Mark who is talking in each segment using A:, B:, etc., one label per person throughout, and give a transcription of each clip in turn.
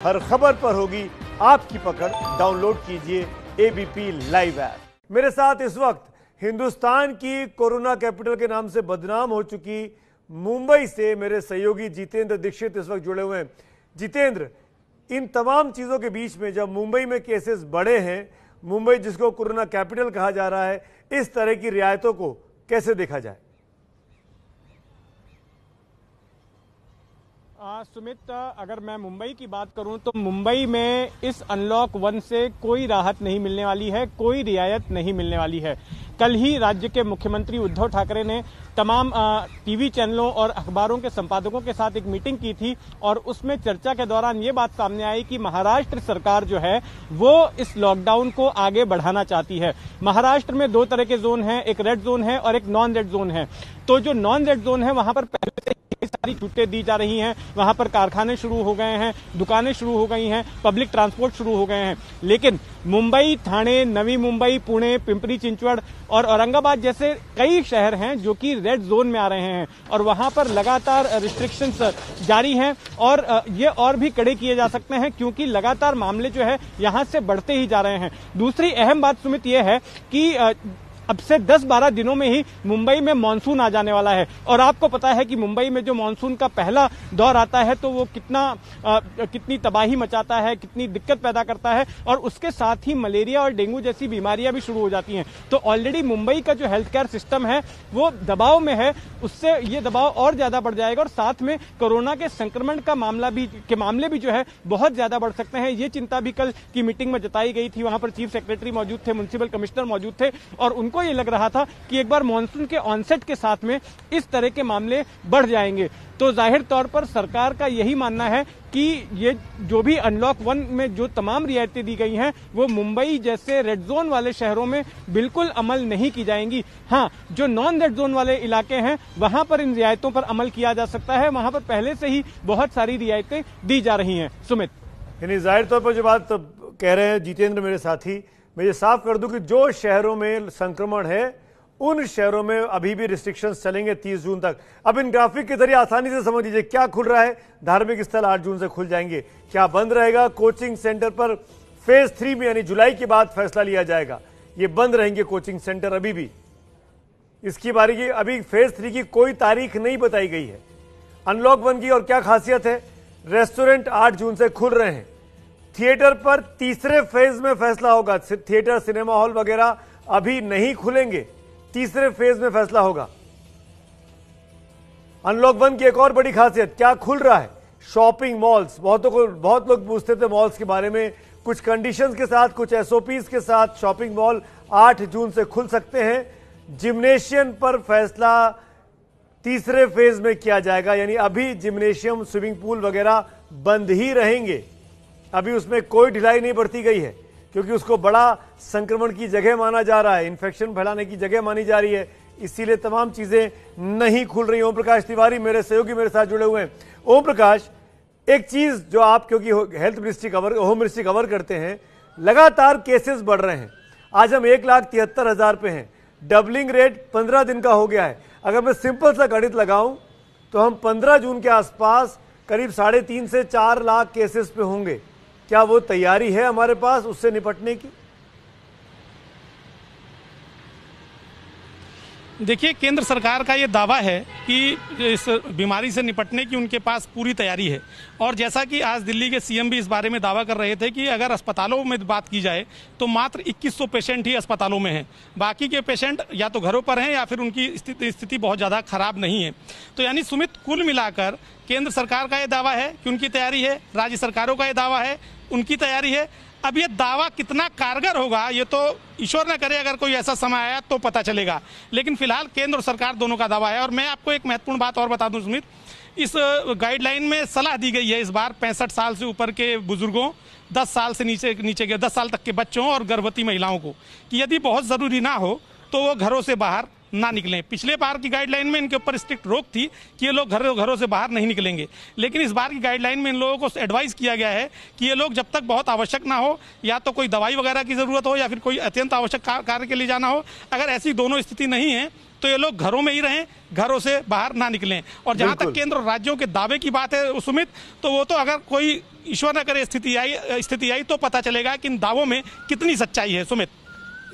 A: हर खबर पर होगी आपकी पकड़। डाउनलोड कीजिए एबीपी लाइव ऐप। मेरे साथ इस वक्त हिंदुस्तान की कोरोना कैपिटल के नाम से बदनाम हो चुकी मुंबई से मेरे सहयोगी जितेंद्र दीक्षित इस वक्त जुड़े हुए हैं। जितेंद्र, इन तमाम चीजों के बीच में जब मुंबई में केसेस बढ़े हैं, मुंबई जिसको कोरोना कैपिटल कहा जा रहा है, इस तरह की रियायतों को कैसे देखा जाए?
B: सुमित, अगर मैं मुंबई की बात करूं तो मुंबई में इस अनलॉक 1 से कोई राहत नहीं मिलने वाली है, कोई रियायत नहीं मिलने वाली है। कल ही राज्य के मुख्यमंत्री उद्धव ठाकरे ने तमाम टीवी चैनलों और अखबारों के संपादकों के साथ एक मीटिंग की थी और उसमें चर्चा के दौरान ये बात सामने आई कि महाराष्ट्र सरकार जो है वो इस लॉकडाउन को आगे बढ़ाना चाहती है। महाराष्ट्र में दो तरह के जोन हैं, एक रेड जोन है और एक नॉन रेड जोन है। तो जो नॉन रेड जोन है वहां पर पहले से सारी छूटें दी जा रही हैं, वहां पर कारखाने शुरू हो गए हैं, दुकानें शुरू हो गई हैं, पब्लिक ट्रांसपोर्ट शुरू हो गए हैं। लेकिन मुंबई, ठाणे, नवी मुंबई, पुणे, पिंपरी चिंचवड़ और औरंगाबाद जैसे कई शहर हैं जो कि रेड जोन में आ रहे हैं और वहां पर लगातार रिस्ट्रिक्शंस जारी हैं और ये और भी कड़े किए जा सकते हैं क्योंकि लगातार मामले जो है यहां से बढ़ते ही जा रहे हैं। दूसरी अहम बात सुमित ये है कि अब से 10-12 दिनों में ही मुंबई में मानसून आ जाने वाला है और आपको पता है कि मुंबई में जो मानसून का पहला दौर आता है तो वो कितनी तबाही मचाता है, कितनी दिक्कत पैदा करता है और उसके साथ ही मलेरिया और डेंगू जैसी बीमारियां भी शुरू हो जाती हैं। तो ऑलरेडी मुंबई का जो हेल्थ केयर सिस्टम है वो दबाव में है, उससे ये दबाव और ज्यादा बढ़ जाएगा और साथ में कोरोना के संक्रमण का मामले भी जो है बहुत ज्यादा बढ़ सकते हैं। ये चिंता भी कल की मीटिंग में जताई गई थी। वहां पर चीफ सेक्रेटरी मौजूद थे, म्युनिसिपल कमिश्नर मौजूद थे और उनको ये लग रहा था कि एक बार मॉनसून के ऑनसेट के साथ में इस तरह के मामले बढ़ जाएंगे। तो जाहिर तौर पर सरकार का यही मानना है कि ये जो भी अनलॉक 1 में जो तमाम रियायतें दी गई हैं वो मुंबई जैसे रेड जोन वाले शहरों में बिल्कुल अमल नहीं की जाएंगी। हाँ, जो नॉन रेड जोन वाले इलाके हैं वहां पर इन रियायतों पर अमल किया जा सकता है। वहां पर पहले से ही बहुत सारी रियायतें दी जा रही हैं। सुमित,
A: यानी जाहिर तौर पर जो बात कह रहे हैं जितेंद्र मेरे साथी, मैं ये साफ कर दूं कि जो शहरों में संक्रमण है उन शहरों में अभी भी रिस्ट्रिक्शंस चलेंगे 30 जून तक। अब इन ग्राफिक के जरिए आसानी से समझ लीजिए क्या खुल रहा है। धार्मिक स्थल 8 जून से खुल जाएंगे, क्या बंद रहेगा। कोचिंग सेंटर पर फेज 3 में यानी जुलाई के बाद फैसला लिया जाएगा। ये बंद रहेंगे कोचिंग सेंटर अभी भी। इसकी बारी की अभी फेज 3 की कोई तारीख नहीं बताई गई है। अनलॉक 1 की और क्या खासियत है, रेस्टोरेंट 8 जून से खुल रहे हैं। थिएटर पर तीसरे फेज में फैसला होगा। थिएटर, सिनेमा हॉल वगैरह अभी नहीं खुलेंगे, तीसरे फेज में फैसला होगा। अनलॉक 1 की एक और बड़ी खासियत क्या खुल रहा है, शॉपिंग मॉल्स। बहुत लोग पूछते थे मॉल्स के बारे में, कुछ कंडीशंस के साथ, कुछ एसओपीज के साथ शॉपिंग मॉल 8 जून से खुल सकते हैं। जिम्नेशियम पर फैसला तीसरे फेज में किया जाएगा, यानी अभी जिम्नेशियम, स्विमिंग पूल वगैरह बंद ही रहेंगे। अभी उसमें कोई ढिलाई नहीं बरती गई है क्योंकि उसको बड़ा संक्रमण की जगह माना जा रहा है, इन्फेक्शन फैलाने की जगह मानी जा रही है, इसीलिए तमाम चीजें नहीं खुल रही। ओम प्रकाश तिवारी मेरे सहयोगी मेरे साथ जुड़े हुए हैं। ओम प्रकाश, एक चीज जो आप क्योंकि health ministry home ministry cover करते हैं, लगातार केसेस बढ़ रहे हैं। आज हम 1,73,000 पे हैं, डबलिंग रेट 15 दिन का हो गया है। अगर मैं सिंपल सा गणित लगाऊं तो हम 15 जून के आसपास करीब 3.5 से 4 लाख केसेस पे होंगे। क्या वो तैयारी है हमारे पास उससे निपटने की?
C: देखिए, केंद्र सरकार का ये दावा है कि इस बीमारी से निपटने की उनके पास पूरी तैयारी है और जैसा कि आज दिल्ली के सीएम भी इस बारे में दावा कर रहे थे कि अगर अस्पतालों में बात की जाए तो मात्र 2100 पेशेंट ही अस्पतालों में हैं, बाकी के पेशेंट या तो घरों पर हैं या फिर उनकी स्थिति बहुत ज़्यादा खराब नहीं है। तो यानी सुमित, कुल मिलाकर केंद्र सरकार का ये दावा है कि उनकी तैयारी है, राज्य सरकारों का ये दावा है उनकी तैयारी है। अब ये दावा कितना कारगर होगा ये तो ईश्वर न करे, अगर कोई ऐसा समय आया तो पता चलेगा, लेकिन फिलहाल केंद्र और सरकार दोनों का दावा है। और मैं आपको एक महत्वपूर्ण बात और बता दूं सुमित, इस गाइडलाइन में सलाह दी गई है इस बार 65 साल से ऊपर के बुजुर्गों, 10 साल से नीचे के 10 साल तक के बच्चों और गर्भवती महिलाओं को कि यदि बहुत जरूरी ना हो तो वो घरों से बाहर ना निकलें। पिछले बार की गाइडलाइन में इनके ऊपर स्ट्रिक्ट रोक थी कि ये लोग घरों से बाहर नहीं निकलेंगे, लेकिन इस बार की गाइडलाइन में इन लोगों को एडवाइस किया गया है कि ये लोग जब तक बहुत आवश्यक ना हो, या तो कोई दवाई वगैरह की जरूरत हो या फिर कोई अत्यंत आवश्यक कार्य के लिए जाना हो, अगर ऐसी दोनों स्थिति नहीं है तो ये लोग घरों में ही रहें, घरों से बाहर ना निकलें। और जहां तक केंद्र और राज्यों के दावे की बात है सुमित, तो वो तो अगर कोई ईश्वर न करे स्थिति आई तो पता चलेगा कि इन दावों में कितनी सच्चाई है। सुमित,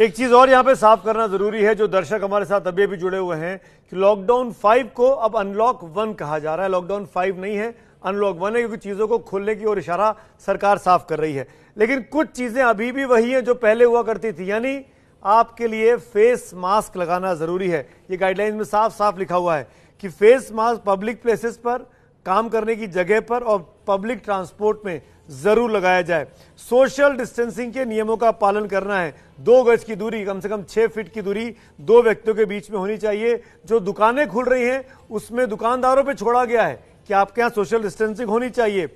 A: एक चीज और यहां पे साफ करना जरूरी है, जो दर्शक हमारे साथ अभी भी जुड़े हुए हैं, कि लॉकडाउन 5 को अब अनलॉक 1 कहा जा रहा है। लॉकडाउन 5 नहीं है, अनलॉक 1 है, क्योंकि चीजों को खोलने की ओर इशारा सरकार साफ कर रही है। लेकिन कुछ चीजें अभी भी वही हैं जो पहले हुआ करती थी, यानी आपके लिए फेस मास्क लगाना जरूरी है। ये गाइडलाइन में साफ साफ लिखा हुआ है कि फेस मास्क पब्लिक प्लेसेस पर, काम करने की जगह पर और पब्लिक ट्रांसपोर्ट में जरूर लगाया जाए। सोशल डिस्टेंसिंग के नियमों का पालन करना है। 2 गज की दूरी, कम से कम 6 फीट की दूरी 2 व्यक्तियों के बीच में होनी चाहिए। जो दुकानें खुल रही हैं उसमें दुकानदारों पे छोड़ा गया है कि आपके यहां सोशल डिस्टेंसिंग होनी चाहिए।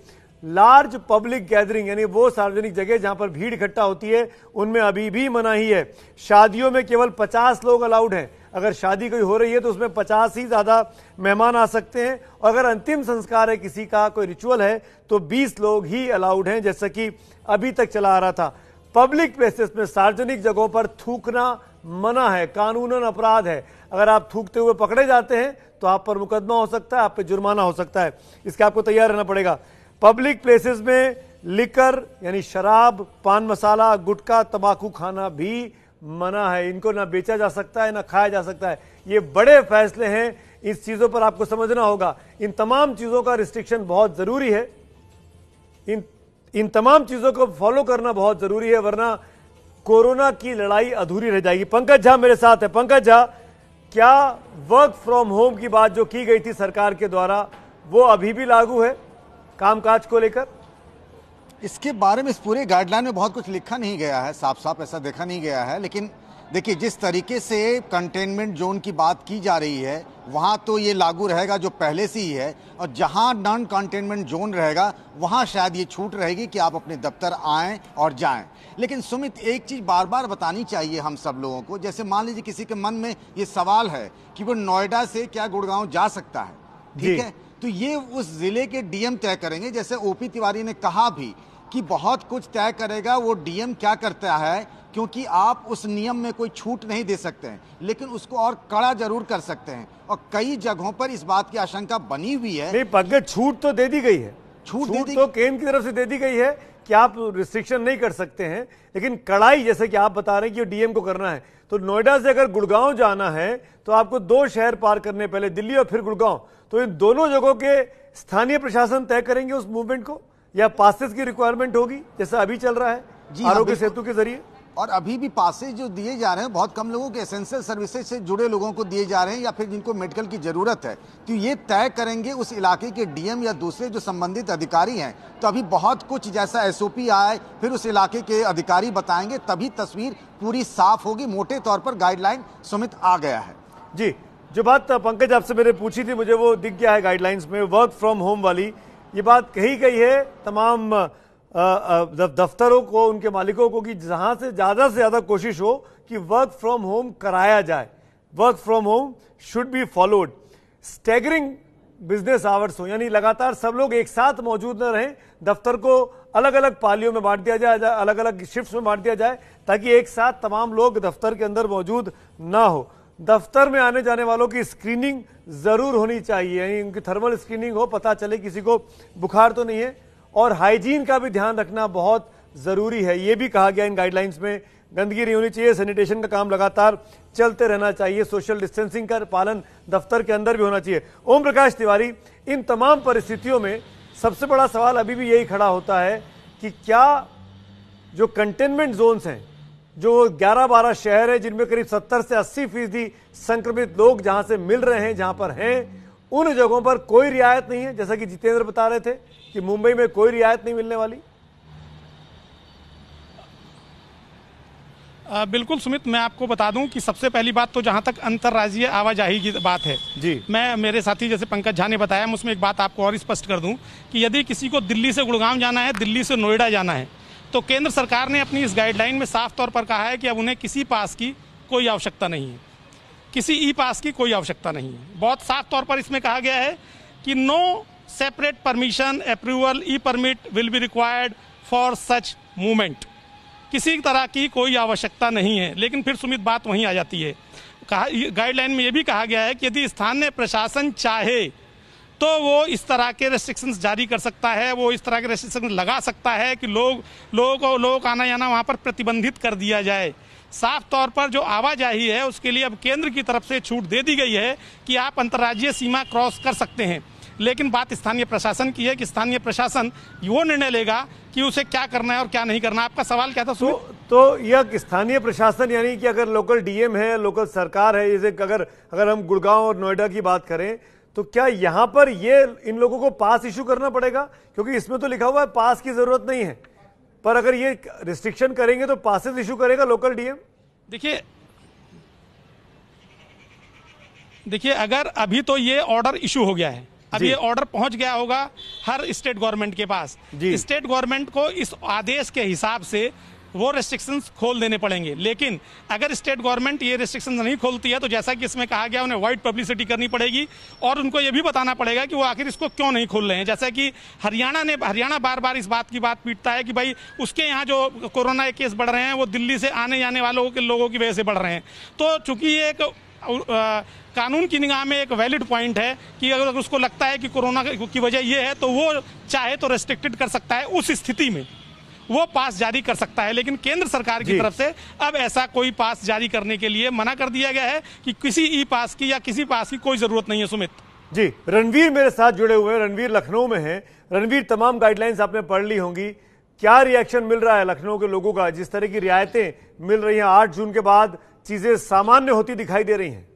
A: लार्ज पब्लिक गैदरिंग, यानी वो सार्वजनिक जगह जहां पर भीड़ इकट्ठा होती है, उनमें अभी भी मनाही है। शादियों में केवल 50 लोग अलाउड हैं। अगर शादी कोई हो रही है तो उसमें 50 ही ज्यादा मेहमान आ सकते हैं। और अगर अंतिम संस्कार है किसी का, कोई रिचुअल है, तो 20 लोग ही अलाउड हैं, जैसा कि अभी तक चला आ रहा था। पब्लिक प्लेसेस में, सार्वजनिक जगहों पर थूकना मना है, कानूनन अपराध है। अगर आप थूकते हुए पकड़े जाते हैं तो आप पर मुकदमा हो सकता है, आप पे जुर्माना हो सकता है। इसके आपको तैयार रहना पड़ेगा। पब्लिक प्लेसेस में लिकर यानी शराब, पान मसाला, गुटखा, तंबाकू खाना भी मना है। इनको ना बेचा जा सकता है ना खाया जा सकता है। ये बड़े फैसले हैं, इस चीजों पर आपको समझना होगा। इन तमाम चीजों का रिस्ट्रिक्शन बहुत जरूरी है। इन तमाम चीजों को फॉलो करना बहुत जरूरी है, वरना कोरोना की लड़ाई अधूरी रह जाएगी। पंकज झा मेरे साथ है। पंकज झा, क्या वर्क फ्रॉम होम की बात जो की गई थी सरकार के द्वारा, वो अभी भी लागू है कामकाज को लेकर?
D: इसके बारे में इस पूरे गाइडलाइन में बहुत कुछ लिखा नहीं गया है, साफ साफ ऐसा देखा नहीं गया है। लेकिन देखिए, जिस तरीके से कंटेनमेंट जोन की बात की जा रही है, वहाँ तो ये लागू रहेगा जो पहले से ही है, और जहाँ नॉन कंटेनमेंट जोन रहेगा वहाँ शायद ये छूट रहेगी कि आप अपने दफ्तर आएँ और जाएँ। लेकिन सुमित, एक चीज़ बार बार बतानी चाहिए हम सब लोगों को। जैसे मान लीजिए किसी के मन में ये सवाल है कि वो नोएडा से क्या गुड़गांव जा सकता है, ठीक है, तो ये उस जिले के डीएम तय करेंगे। जैसे ओपी तिवारी ने कहा भी कि बहुत कुछ तय करेगा वो डीएम क्या करता है, क्योंकि आप उस नियम में कोई छूट नहीं दे सकते हैं, लेकिन उसको और कड़ा जरूर कर सकते हैं। और कई जगहों पर इस बात की आशंका बनी हुई है।
A: नहीं पंकज, छूट तो दे दी गई है, छूट तो केंद्र की तरफ से दे दी गई है कि आप रिस्ट्रिक्शन नहीं कर सकते हैं, लेकिन कड़ाई जैसे कि आप बता रहे हैं कि डीएम को करना है। तो नोएडा से अगर गुड़गांव जाना है तो आपको 2 शहर पार करने, पहले दिल्ली और फिर गुड़गांव। तो इन दोनों जगहों के स्थानीय प्रशासन तय करेंगे उस मूवमेंट को, या पासेस की रिक्वायरमेंट होगी जैसा अभी चल रहा है आरोग्य सेतु के जरिए?
D: और अभी भी पासेज जो दिए जा रहे हैं बहुत कम लोगों के, एसेंशियल सर्विसेज से जुड़े लोगों को दिए जा रहे हैं, या फिर जिनको मेडिकल की जरूरत है। तो ये तय करेंगे उस इलाके के डीएम या दूसरे जो संबंधित अधिकारी हैं। तो अभी बहुत कुछ जैसा एसओपी आए, फिर उस इलाके के अधिकारी बताएंगे, तभी तस्वीर पूरी साफ होगी। मोटे तौर पर गाइडलाइन सुमित आ गया है।
A: जी, जो बात पंकज आपसे मैंने पूछी थी, मुझे वो दिख गया है गाइडलाइंस में, वर्क फ्रॉम होम वाली। ये बात कही गई है तमाम दफ्तरों को, उनके मालिकों को, कि जहां से ज्यादा कोशिश हो कि वर्क फ्रॉम होम कराया जाए। Work from home should be followed. Staggering business hours हो, यानी लगातार सब लोग एक साथ मौजूद न रहें। दफ्तर को अलग अलग पालियों में बांट दिया जाए, अलग अलग शिफ्ट्स में बांट दिया जाए, ताकि एक साथ तमाम लोग दफ्तर के अंदर मौजूद ना हो। दफ्तर में आने जाने वालों की स्क्रीनिंग जरूर होनी चाहिए, यानी उनकी थर्मल स्क्रीनिंग हो, पता चले किसी को बुखार तो नहीं है। और हाइजीन का भी ध्यान रखना बहुत जरूरी है, यह भी कहा गया इन गाइडलाइंस में। गंदगी नहीं होनी चाहिए, सैनिटेशन का काम लगातार चलते रहना चाहिए, सोशल डिस्टेंसिंग का पालन दफ्तर के अंदर भी होना चाहिए। ओम प्रकाश तिवारी, इन तमाम परिस्थितियों में सबसे बड़ा सवाल अभी भी यही खड़ा होता है कि क्या जो कंटेनमेंट जोन्स हैं, जो 11-12 शहर है जिनमें करीब 70 से 80% संक्रमित लोग जहां से मिल रहे हैं, जहां पर हैं, उन जगहों पर कोई रियायत नहीं है, जैसा कि जितेंद्र बता रहे थे कि मुंबई में कोई रियायत नहीं मिलने वाली।
C: बिल्कुल सुमित, मैं आपको बता दूं कि सबसे पहली बात तो जहां तक अंतर्राज्यीय आवाजाही की बात है
A: जी,
C: मैं, मेरे साथी जैसे पंकज झा ने बताया, मैं उसमें एक बात आपको और स्पष्ट कर दूं कि यदि किसी को दिल्ली से गुड़गांव जाना है, दिल्ली से नोएडा जाना है, तो केंद्र सरकार ने अपनी इस गाइडलाइन में साफ तौर पर कहा है कि अब उन्हें किसी पास की कोई आवश्यकता नहीं है, किसी ई पास की कोई आवश्यकता नहीं है। बहुत साफ तौर पर इसमें कहा गया है कि no separate permission approval e permit will be required for such movement. किसी तरह की कोई आवश्यकता नहीं है। लेकिन फिर सुमित बात वहीं आ जाती है, गाइडलाइन में यह भी कहा गया है कि यदि स्थानीय प्रशासन चाहे तो वो इस तरह के रेस्ट्रिक्शंस जारी कर सकता है, वो इस तरह के रेस्ट्रिक्शंस लगा सकता है कि लोगों का आना जाना वहाँ पर प्रतिबंधित कर दिया जाए। साफ तौर पर जो आवाजाही है उसके लिए अब केंद्र की तरफ से छूट दे दी गई है कि आप अंतर्राज्यीय सीमा क्रॉस कर सकते हैं, लेकिन बात स्थानीय प्रशासन की है कि स्थानीय प्रशासन वो निर्णय लेगा कि उसे क्या करना है और क्या नहीं करना है। आपका सवाल क्या था?
A: तो यह स्थानीय प्रशासन यानी कि अगर लोकल डीएम है, लोकल सरकार है, जैसे अगर हम गुड़गांव और नोएडा की बात करें तो क्या यहां पर ये इन लोगों को पास इशू करना पड़ेगा? क्योंकि इसमें तो लिखा हुआ है पास की जरूरत नहीं है, पर अगर ये रिस्ट्रिक्शन करेंगे तो पासेस इशू करेगा लोकल डीएम।
C: देखिए अगर अभी तो ये ऑर्डर इशू हो गया है, अब ये ऑर्डर पहुंच गया होगा हर स्टेट गवर्नमेंट के पास। स्टेट गवर्नमेंट को इस आदेश के हिसाब से वो रेस्ट्रिक्शंस खोल देने पड़ेंगे, लेकिन अगर स्टेट गवर्नमेंट ये रेस्ट्रिक्शंस नहीं खोलती है तो जैसा कि इसमें कहा गया उन्हें वाइड पब्लिसिटी करनी पड़ेगी और उनको ये भी बताना पड़ेगा कि वो आखिर इसको क्यों नहीं खोल रहे हैं। जैसा कि हरियाणा बार बार इस बात की बात पीटता है कि भाई उसके यहाँ जो कोरोना के केस बढ़ रहे हैं वो दिल्ली से आने जाने वालों के लोगों की वजह से बढ़ रहे हैं। तो चूंकि ये एक कानून की निगाह में एक वैलिड पॉइंट है कि अगर उसको लगता है कि कोरोना की वजह ये है तो वो चाहे तो रेस्ट्रिक्टेड कर सकता है, उस स्थिति में वो पास जारी कर सकता है। लेकिन केंद्र सरकार की तरफ से अब ऐसा कोई पास जारी करने के लिए मना कर दिया गया है कि किसी ई पास की या किसी पास की कोई जरूरत नहीं है। सुमित
A: जी, रणवीर मेरे साथ जुड़े हुए हैं। रणवीर लखनऊ में है। रणवीर, तमाम गाइडलाइंस आपने पढ़ ली होंगी, क्या रिएक्शन मिल रहा है लखनऊ के लोगों का? जिस तरह की रियायतें मिल रही हैं, 8 जून के बाद चीजें सामान्य होती दिखाई दे रही हैं।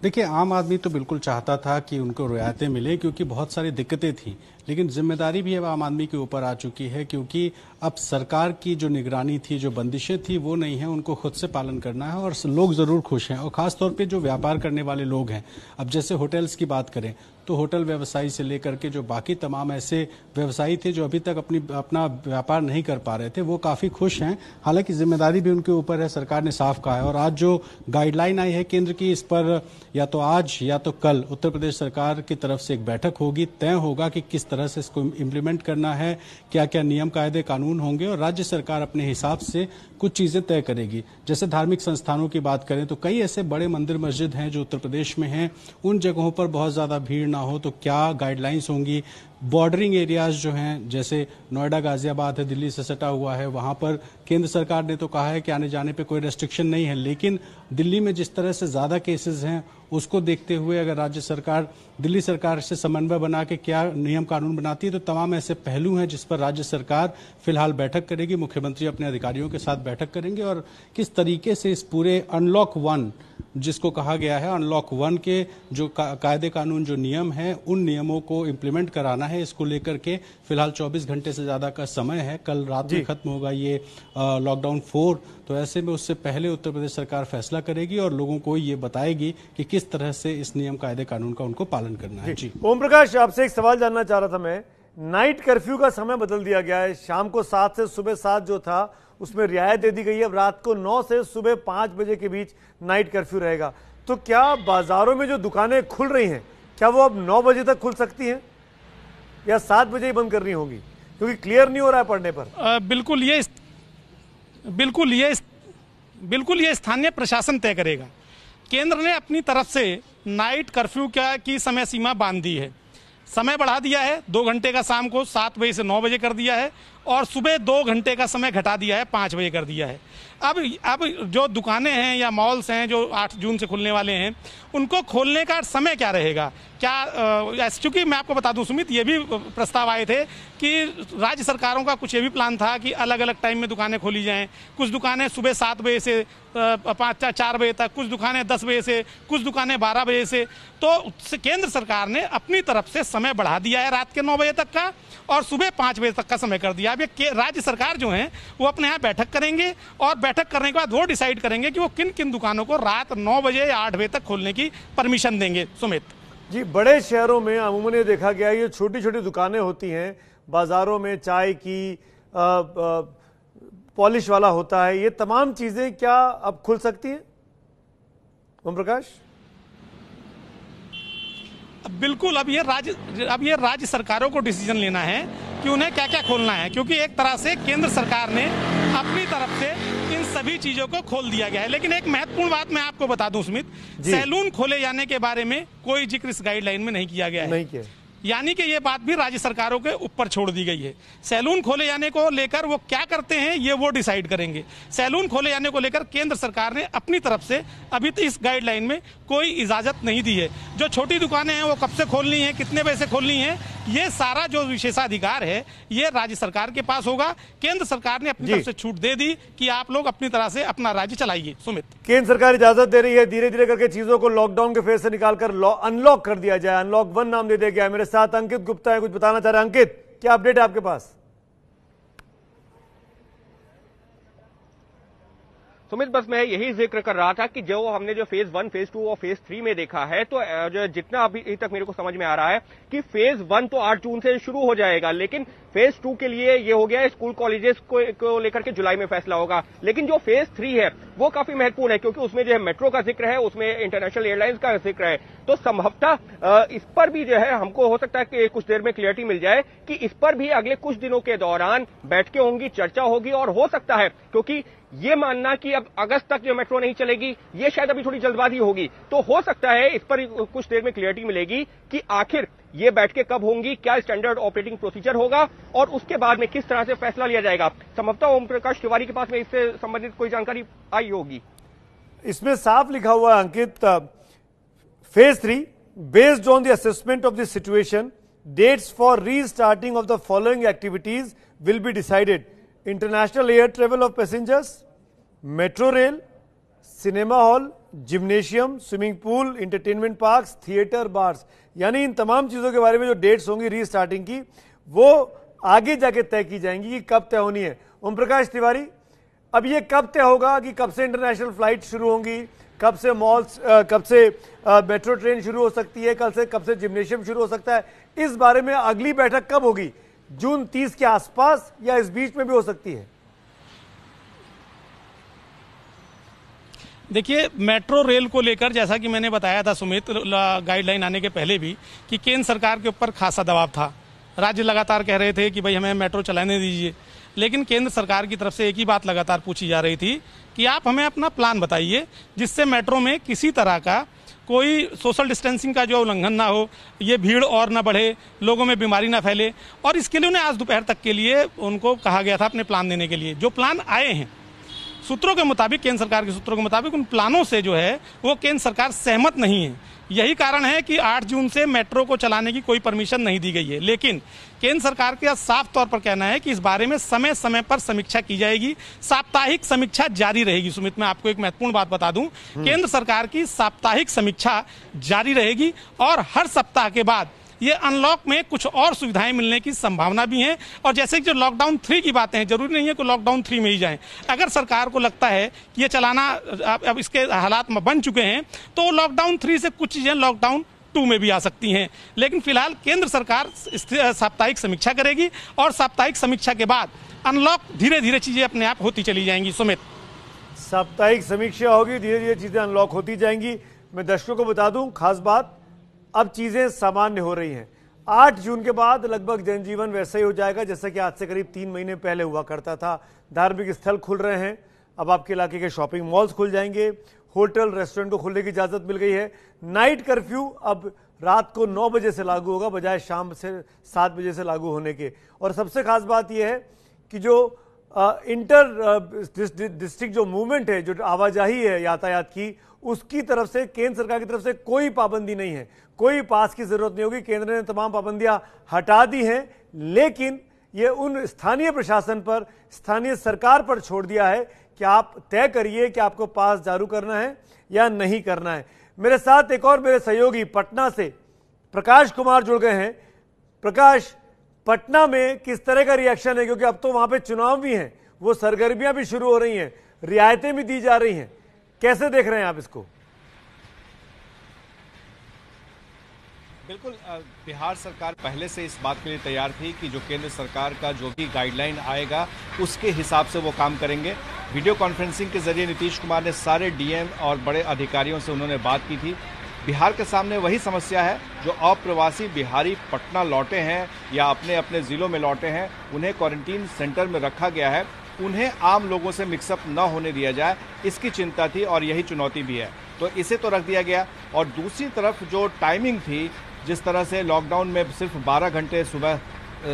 E: देखिए, आम आदमी तो बिल्कुल चाहता था कि उनको रियायतें मिले क्योंकि बहुत सारी दिक्कतें थी, लेकिन जिम्मेदारी भी अब आम आदमी के ऊपर आ चुकी है क्योंकि अब सरकार की जो निगरानी थी, जो बंदिशें थी वो नहीं है, उनको खुद से पालन करना है और लोग ज़रूर खुश हैं। और ख़ासतौर पे जो व्यापार करने वाले लोग हैं, अब जैसे होटल्स की बात करें तो होटल व्यवसायी से लेकर के जो बाकी तमाम ऐसे व्यवसायी थे जो अभी तक अपना व्यापार नहीं कर पा रहे थे, वो काफ़ी खुश हैं। हालांकि जिम्मेदारी भी उनके ऊपर है, सरकार ने साफ कहा है। और आज जो गाइडलाइन आई है केंद्र की, इस पर या तो आज या तो कल उत्तर प्रदेश सरकार की तरफ से एक बैठक होगी, तय होगा कि किस तरह से इसको इम्प्लीमेंट करना है, क्या क्या नियम कायदे कानून होंगे और राज्य सरकार अपने हिसाब से कुछ चीज़ें तय करेगी। जैसे धार्मिक संस्थानों की बात करें तो कई ऐसे बड़े मंदिर मस्जिद हैं जो उत्तर प्रदेश में हैं, उन जगहों पर बहुत ज़्यादा भीड़ ना हो तो क्या गाइडलाइंस होंगी। बॉर्डरिंग एरियाज जो हैं, जैसे नोएडा गाजियाबाद है, दिल्ली से सटा हुआ है, वहाँ पर केंद्र सरकार ने तो कहा है कि आने जाने पे कोई रेस्ट्रिक्शन नहीं है, लेकिन दिल्ली में जिस तरह से ज़्यादा केसेस हैं उसको देखते हुए अगर राज्य सरकार दिल्ली सरकार से समन्वय बना के क्या नियम कानून बनाती है तो तमाम ऐसे पहलू हैं जिस पर राज्य सरकार फिलहाल बैठक करेगी। मुख्यमंत्री अपने अधिकारियों के साथ बैठक करेंगे और किस तरीके से इस पूरे अनलॉक 1 जिसको कहा गया है, अनलॉक 1 के जो कायदे कानून जो नियम हैं उन नियमों को इम्प्लीमेंट कराना है, इसको लेकर के फिलहाल 24 घंटे से ज़्यादा का समय है। कल रात में खत्म होगा ये लॉकडाउन 4, तो ऐसे में उससे पहले उत्तर प्रदेश सरकार फैसला करेगी और लोगों को ये बताएगी कि किस तरह से इस नियम कायदे कानून का उनको पालन करना है। जी
A: ओम प्रकाश, आपसे एक सवाल जानना चाह रहा था मैं। नाइट कर्फ्यू का समय बदल दिया गया है, शाम को 7 से सुबह 7 जो था उसमें रियायत दे दी गई है। अब रात को 9 से सुबह 5 बजे के बीच नाइट कर्फ्यू रहेगा। तो क्या बाजारों में जो दुकानें खुल रही हैं क्या वो अब 9 बजे तक खुल सकती हैं या 7 बजे ही बंद करनी होगी? क्योंकि क्लियर नहीं हो रहा है पढ़ने पर।
C: बिल्कुल ये स्थानीय प्रशासन तय करेगा। केंद्र ने अपनी तरफ से नाइट कर्फ्यू की समय सीमा बांध दी है, समय बढ़ा दिया है 2 घंटे का, शाम को 7 बजे से 9 बजे कर दिया है और सुबह 2 घंटे का समय घटा दिया है, 5 बजे कर दिया है। अब जो दुकानें हैं या मॉल्स हैं जो 8 जून से खुलने वाले हैं उनको खोलने का समय क्या रहेगा? क्या चूंकि मैं आपको बता दूं सुमित, ये भी प्रस्ताव आए थे कि राज्य सरकारों का कुछ ये भी प्लान था कि अलग अलग टाइम में दुकानें खोली जाएं। कुछ दुकानें सुबह 7 बजे से 4 बजे तक, कुछ दुकानें 10 बजे से, कुछ दुकानें 12 बजे से। तो केंद्र सरकार ने अपनी तरफ से समय बढ़ा दिया है रात के 9 बजे तक का और सुबह 5 बजे तक का समय कर दिया। अब ये राज्य सरकार जो है वो अपने यहाँ बैठक करेंगे और बैठक करने के बाद वो डिसाइड करेंगे कि वो किन किन दुकानों को रात 9 बजे या 8 बजे तक खोलने की परमिशन देंगे। सुमित
A: जी, बड़े शहरों में अमूमन ये देखा गया ये छोटी छोटी दुकानें होती हैं, बाजारों में चाय की पॉलिश वाला होता है, ये तमाम चीजें क्या अब खुल सकती हैं ओम प्रकाश?
C: बिल्कुल, अब ये राज्य सरकारों को डिसीजन लेना है कि उन्हें क्या क्या खोलना है, क्योंकि एक तरह से केंद्र सरकार ने अपनी तरफ से इन सभी चीजों को खोल दिया गया है। लेकिन एक महत्वपूर्ण बात मैं आपको बता दूं सुमित, सैलून खोले जाने के बारे में कोई जिक्र इस गाइडलाइन में नहीं किया गया है।
A: नहीं किया,
C: यानी कि ये बात भी राज्य सरकारों के ऊपर छोड़ दी गई है। सैलून खोले जाने को लेकर वो क्या करते हैं ये वो डिसाइड करेंगे। सैलून खोले जाने को लेकर केंद्र सरकार ने अपनी तरफ से अभी तो इस गाइडलाइन में कोई इजाजत नहीं दी है। जो छोटी दुकानें हैं वो कब से खोलनी है, कितने बजे से खोलनी है, ये सारा जो विशेषाधिकार है ये राज्य सरकार के पास होगा। केंद्र सरकार ने अपनी तरफ से छूट दे दी कि आप लोग अपनी तरह से अपना राज्य चलाइए। सुमित,
A: केंद्र सरकार इजाजत दे रही है, धीरे धीरे करके चीजों को लॉकडाउन के फेज से निकालकर अनलॉक कर दिया जाए। अनलॉक 1 नाम दे दिया गया है। मेरे साथ अंकित गुप्ता है, कुछ बताना चाह रहे हैं। अंकित, क्या अपडेट है आपके पास?
F: सुमित, बस मैं यही जिक्र कर रहा था कि जो हमने जो फेज 1, फेज 2 और फेज 3 में देखा है, तो जो जितना अभी तक मेरे को समझ में आ रहा है कि फेज 1 तो 8 जून से शुरू हो जाएगा, लेकिन फेज 2 के लिए ये हो गया है स्कूल कॉलेजेस को लेकर के जुलाई में फैसला होगा। लेकिन जो फेज 3 है वो काफी महत्वपूर्ण है, क्योंकि उसमें जो है मेट्रो का जिक्र है, उसमें इंटरनेशनल एयरलाइंस का जिक्र है। तो संभवतः इस पर भी जो है हमको हो सकता है कि कुछ देर में क्लियरिटी मिल जाए कि इस पर भी अगले कुछ दिनों के दौरान बैठकें होंगी, चर्चा होगी। और हो सकता है, क्योंकि ये मानना कि अब अगस्त तक जो मेट्रो नहीं चलेगी, ये शायद अभी थोड़ी जल्दबाजी होगी, तो हो सकता है इस पर कुछ देर में क्लियरिटी मिलेगी कि आखिर ये बैठकें कब होंगी, क्या स्टैंडर्ड ऑपरेटिंग प्रोसीजर होगा और उसके बाद में किस तरह से फैसला लिया जाएगा। संभवतः ओम प्रकाश तिवारी के पास में इससे संबंधित कोई जानकारी आई होगी।
A: इसमें साफ लिखा हुआ है Ankit, phase 3 based on the assessment of the situation, dates for restarting of the following activities will be decided: international air travel of passengers, metro rail, cinema hall, gymnasium, swimming pool, entertainment parks, theatre, bars. यानी इन तमाम चीजों के बारे में जो dates होंगी restarting की, वो आगे जाके तय की जाएंगी कि कब तय होनी है। ओम प्रकाश तिवारी, अब ये कब तय होगा कि कब से इंटरनेशनल फ्लाइट शुरू होंगी, कब से मॉल्स, कब से मेट्रो ट्रेन शुरू हो सकती है, कब से जिम्नेशियम शुरू हो सकता है, इस बारे में अगली बैठक कब होगी? जून 30 के आसपास या इस बीच में भी हो सकती है?
C: देखिए, मेट्रो रेल को लेकर जैसा कि मैंने बताया था सुमित, गाइडलाइन आने के पहले भी, कि केंद्र सरकार के ऊपर खासा दबाव था। राज्य लगातार कह रहे थे कि भाई हमें मेट्रो चलाने दीजिए, लेकिन केंद्र सरकार की तरफ से एक ही बात लगातार पूछी जा रही थी कि आप हमें अपना प्लान बताइए जिससे मेट्रो में किसी तरह का कोई सोशल डिस्टेंसिंग का जो उल्लंघन ना हो, ये भीड़ और ना बढ़े, लोगों में बीमारी ना फैले। और इसके लिए उन्हें आज दोपहर तक के लिए उनको कहा गया था अपने प्लान देने के लिए। जो प्लान आए हैं सूत्रों के मुताबिक, केंद्र सरकार के सूत्रों के मुताबिक, उन प्लानों से जो है वो केंद्र सरकार सहमत नहीं है। यही कारण है कि 8 जून से मेट्रो को चलाने की कोई परमिशन नहीं दी गई है। लेकिन केंद्र सरकार का साफ तौर पर कहना है कि इस बारे में समय समय पर समीक्षा की जाएगी, साप्ताहिक समीक्षा जारी रहेगी। सुमित, मैं आपको एक महत्वपूर्ण बात बता दूं, केंद्र सरकार की साप्ताहिक समीक्षा जारी रहेगी और हर सप्ताह के बाद ये अनलॉक में कुछ और सुविधाएं मिलने की संभावना भी है। और जैसे कि जो लॉकडाउन 3 की बातें हैं, जरूरी नहीं है कि लॉकडाउन 3 में ही जाएं। अगर सरकार को लगता है कि ये चलाना अब इसके हालात बन चुके हैं, तो लॉकडाउन 3 से कुछ चीजें लॉकडाउन 2 में भी आ सकती हैं। लेकिन फिलहाल केंद्र सरकार साप्ताहिक समीक्षा करेगी और साप्ताहिक समीक्षा के बाद अनलॉक धीरे धीरे चीजें अपने आप होती चली जाएंगी। सुमित,
A: साप्ताहिक समीक्षा होगी, धीरे धीरे चीजें अनलॉक होती जाएंगी। मैं दर्शकों को बता दूं खास बात, अब चीजें सामान्य हो रही हैं। 8 जून के बाद लगभग जनजीवन वैसा ही हो जाएगा जैसा कि आज से करीब 3 महीने पहले हुआ करता था। धार्मिक स्थल खुल रहे हैं, अब आपके इलाके के शॉपिंग मॉल्स खुल जाएंगे, होटल रेस्टोरेंट को खुलने की इजाजत मिल गई है। नाइट कर्फ्यू अब रात को 9 बजे से लागू होगा बजाय शाम से 7 बजे से लागू होने के। और सबसे खास बात यह है कि जो इंटर डिस्ट्रिक्ट जो मूवमेंट है, जो आवाजाही है यातायात की, उसकी तरफ से केंद्र सरकार की तरफ से कोई पाबंदी नहीं है, कोई पास की जरूरत नहीं होगी। केंद्र ने तमाम पाबंदियां हटा दी हैं, लेकिन ये उन स्थानीय प्रशासन पर, स्थानीय सरकार पर छोड़ दिया है कि आप तय करिए कि आपको पास जारी करना है या नहीं करना है। मेरे साथ एक और मेरे सहयोगी पटना से प्रकाश कुमार जुड़ गए हैं। प्रकाश, पटना में किस तरह का रिएक्शन है, क्योंकि अब तो वहां पे चुनाव भी हैं, वो सरगर्मियां भी शुरू हो रही हैं, रियायतें भी दी जा रही हैं, कैसे देख रहे हैं आप इसको?
G: बिल्कुल, बिहार सरकार पहले से इस बात के लिए तैयार थी कि जो केंद्र सरकार का जो भी गाइडलाइन आएगा उसके हिसाब से वो काम करेंगे। वीडियो कॉन्फ्रेंसिंग के जरिए नीतीश कुमार ने सारे डीएम और बड़े अधिकारियों से उन्होंने बात की थी। बिहार के सामने वही समस्या है, जो अप्रवासी बिहारी पटना लौटे हैं या अपने अपने ज़िलों में लौटे हैं, उन्हें क्वारंटीन सेंटर में रखा गया है। उन्हें आम लोगों से मिक्सअप न होने दिया जाए, इसकी चिंता थी और यही चुनौती भी है। तो इसे तो रख दिया गया। और दूसरी तरफ जो टाइमिंग थी, जिस तरह से लॉकडाउन में सिर्फ 12 घंटे सुबह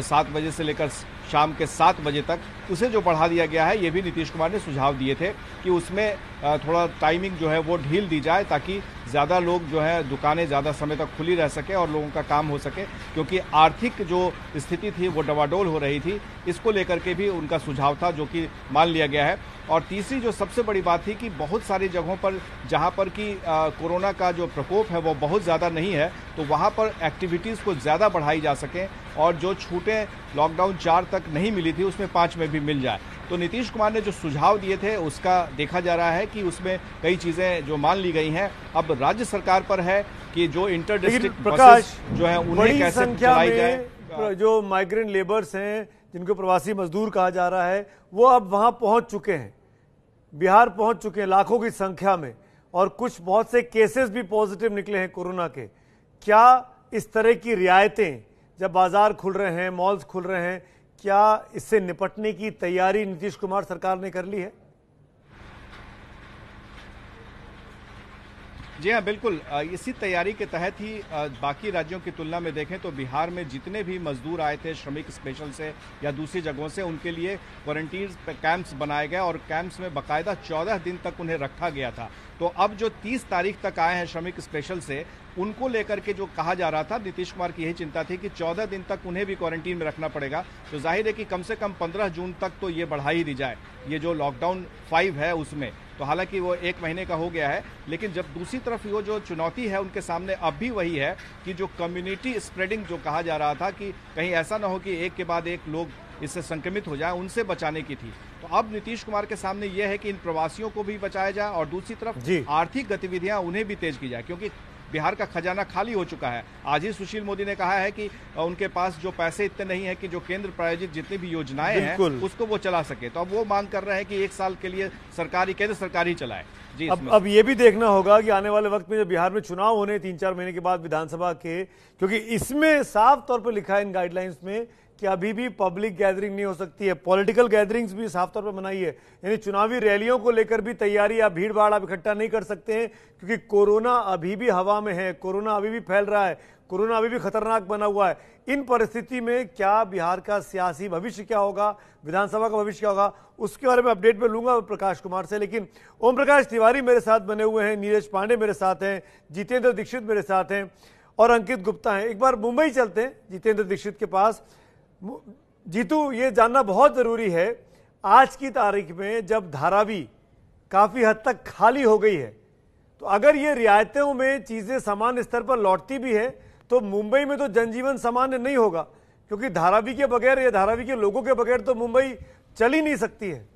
G: 7 बजे से लेकर शाम के 7 बजे तक, उसे जो बढ़ा दिया गया है, ये भी नीतीश कुमार ने सुझाव दिए थे कि उसमें थोड़ा टाइमिंग जो है वो ढील दी जाए, ताकि ज़्यादा लोग जो है दुकानें ज़्यादा समय तक खुली रह सके और लोगों का काम हो सके, क्योंकि आर्थिक जो स्थिति थी वो डवाडोल हो रही थी। इसको लेकर के भी उनका सुझाव था, जो कि मान लिया गया है। और तीसरी जो सबसे बड़ी बात थी कि बहुत सारी जगहों पर जहां पर कि कोरोना का जो प्रकोप है वो बहुत ज़्यादा नहीं है, तो वहां पर एक्टिविटीज़ को ज़्यादा बढ़ाई जा सके और जो छूटें लॉकडाउन 4 तक नहीं मिली थी उसमें 5 में भी मिल जाए। तो नीतीश कुमार ने जो सुझाव दिए थे उसका देखा जा रहा है कि उसमें कई चीज़ें जो मान ली गई हैं, अब राज्य सरकार पर है कि जो इंटर डिस्ट्रिक्ट बसेस जो है उन्हें कैसे चलाई जाए।
A: जो माइग्रेंट लेबर्स हैं, जिनको प्रवासी मजदूर कहा जा रहा है, वो अब वहां पहुंच चुके हैं, बिहार पहुंच चुके हैं लाखों की संख्या में, और कुछ बहुत से केसेस भी पॉजिटिव निकले हैं कोरोना के। क्या इस तरह की रियायतें, जब बाजार खुल रहे हैं, मॉल्स खुल रहे हैं, क्या इससे निपटने की तैयारी नीतीश कुमार सरकार ने कर ली है?
G: जी हाँ, बिल्कुल। इसी तैयारी के तहत ही बाकी राज्यों की तुलना में देखें तो बिहार में जितने भी मजदूर आए थे श्रमिक स्पेशल से या दूसरी जगहों से, उनके लिए क्वारंटीन कैंप्स बनाए गए और कैंप्स में बाकायदा 14 दिन तक उन्हें रखा गया था। तो अब जो 30 तारीख तक आए हैं श्रमिक स्पेशल से, उनको लेकर के जो कहा जा रहा था, नीतीश कुमार की यही चिंता थी कि 14 दिन तक उन्हें भी क्वारंटीन में रखना पड़ेगा। तो जाहिर है कि कम से कम 15 जून तक तो ये बढ़ा ही दी जाए, ये जो लॉकडाउन 5 है उसमें। तो हालांकि वो 1 महीने का हो गया है, लेकिन जब दूसरी तरफ वो जो चुनौती है उनके सामने अब भी वही है कि जो कम्युनिटी स्प्रेडिंग जो कहा जा रहा था कि कहीं ऐसा ना हो कि एक के बाद एक लोग इससे संक्रमित हो जाए, उनसे बचाने की थी। तो अब नीतीश कुमार के सामने यह है कि इन प्रवासियों को भी बचाया जाए और दूसरी तरफ आर्थिक गतिविधियां उन्हें भी तेज की जाए, क्योंकि बिहार का खजाना खाली हो चुका है। आज ही सुशील मोदी ने कहा है कि उनके पास जो पैसे इतने नहीं है कि जो केंद्र प्रायोजित जितनी भी योजनाएं हैं उसको वो चला सके। तो अब वो मांग कर रहे हैं कि 1 साल के लिए केंद्र सरकार ही चलाए। जी,
A: अब ये भी देखना होगा कि आने वाले वक्त में जब बिहार में चुनाव होने 3-4 महीने के बाद विधानसभा के, क्योंकि इसमें साफ तौर पर लिखा है इन गाइडलाइंस में कि अभी भी पब्लिक गैदरिंग नहीं हो सकती है, पॉलिटिकल गैदरिंग्स भी साफ तौर पर मनाई है, यानी चुनावी रैलियों को लेकर भी तैयारी या भीड़ भाड़ आप इकट्ठा नहीं कर सकते हैं, क्योंकि कोरोना अभी भी हवा में है, कोरोना अभी भी फैल रहा है, कोरोना अभी भी खतरनाक बना हुआ है। इन परिस्थिति में क्या बिहार का सियासी भविष्य क्या होगा, विधानसभा का भविष्य क्या होगा, उसके बारे में अपडेट में लूंगा प्रकाश कुमार से। लेकिन ओम प्रकाश तिवारी मेरे साथ बने हुए हैं, नीरज पांडे मेरे साथ हैं, जितेंद्र दीक्षित मेरे साथ हैं और अंकित गुप्ता हैं। एक बार मुंबई चलते हैं जितेंद्र दीक्षित के पास। जीतू, ये जानना बहुत जरूरी है, आज की तारीख में जब धारावी काफी हद तक खाली हो गई है, तो अगर ये रियायतों में चीजें सामान्य स्तर पर लौटती भी है, तो मुंबई में तो जनजीवन सामान्य नहीं होगा, क्योंकि धारावी के बगैर या धारावी के लोगों के बगैर तो मुंबई चल ही नहीं सकती है।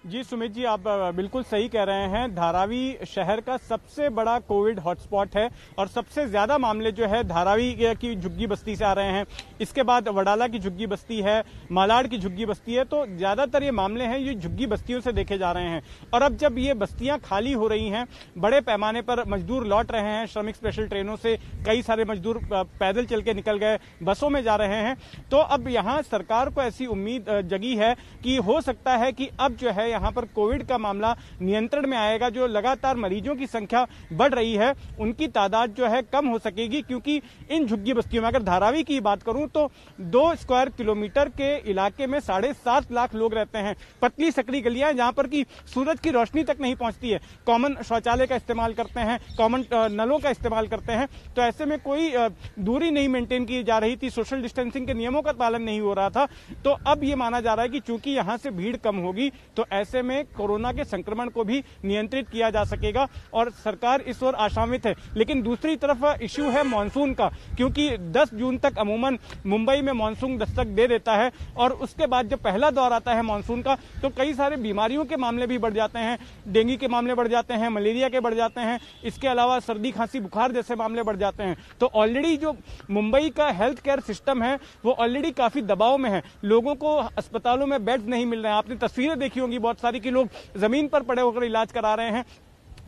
B: जी सुमित जी, आप बिल्कुल सही कह रहे हैं। धारावी शहर का सबसे बड़ा कोविड हॉटस्पॉट है और सबसे ज्यादा मामले जो है धारावी की झुग्गी बस्ती से आ रहे हैं। इसके बाद वडाला की झुग्गी बस्ती है, मालाड की झुग्गी बस्ती है। तो ज्यादातर ये मामले हैं ये झुग्गी बस्तियों से देखे जा रहे हैं। और अब जब ये बस्तियां खाली हो रही हैं, बड़े पैमाने पर मजदूर लौट रहे हैं, श्रमिक स्पेशल ट्रेनों से कई सारे मजदूर पैदल चल के निकल गए, बसों में जा रहे हैं, तो अब यहाँ सरकार को ऐसी उम्मीद जगी है कि हो सकता है कि अब जो है यहाँ पर कोविड का मामला नियंत्रण में आएगा। जो लगातार मरीजों की संख्या बढ़ रही है उनकी तादाद जो है कम हो सकेगी, क्योंकि इन झुग्गी बस्तियों में, अगर धारावी की बात करूं तो 2 स्क्वायर किलोमीटर के इलाके में 7.5 लाख लोग रहते हैं। पतली सकड़ी गलियां जहां पर की सूरज की रोशनी तक नहीं पहुंचती है, कॉमन शौचालय का इस्तेमाल करते हैं, कॉमन नलों का इस्तेमाल करते हैं। तो ऐसे में कोई दूरी नहीं मेंटेन की जा रही थी, सोशल डिस्टेंसिंग के नियमों का पालन नहीं हो रहा था। तो अब ये माना जा रहा है कि चूंकि यहां से भीड़ कम होगी तो ऐसे में कोरोना के संक्रमण को भी नियंत्रित किया जा सकेगा और सरकार इस ओर आशान्वित है। लेकिन दूसरी तरफ इश्यू है मॉनसून का, क्योंकि 10 जून तक अमूमन मुंबई में मॉनसून दस्तक दे देता है और उसके बाद जब पहला दौर आता है मॉनसून का तो कई सारे बीमारियों के मामले भी बढ़ जाते हैं, डेंगू के मामले बढ़ जाते हैं, मलेरिया के बढ़ जाते हैं, इसके अलावा सर्दी खांसी बुखार जैसे मामले बढ़ जाते हैं। तो ऑलरेडी जो मुंबई का हेल्थ केयर सिस्टम है वो ऑलरेडी काफी दबाव में है, लोगों को अस्पतालों में बेड्स नहीं मिल रहे हैं। आपने तस्वीरें देखी होंगी बहुत सारी कि लोग जमीन पर पड़े होकर इलाज करा रहे हैं।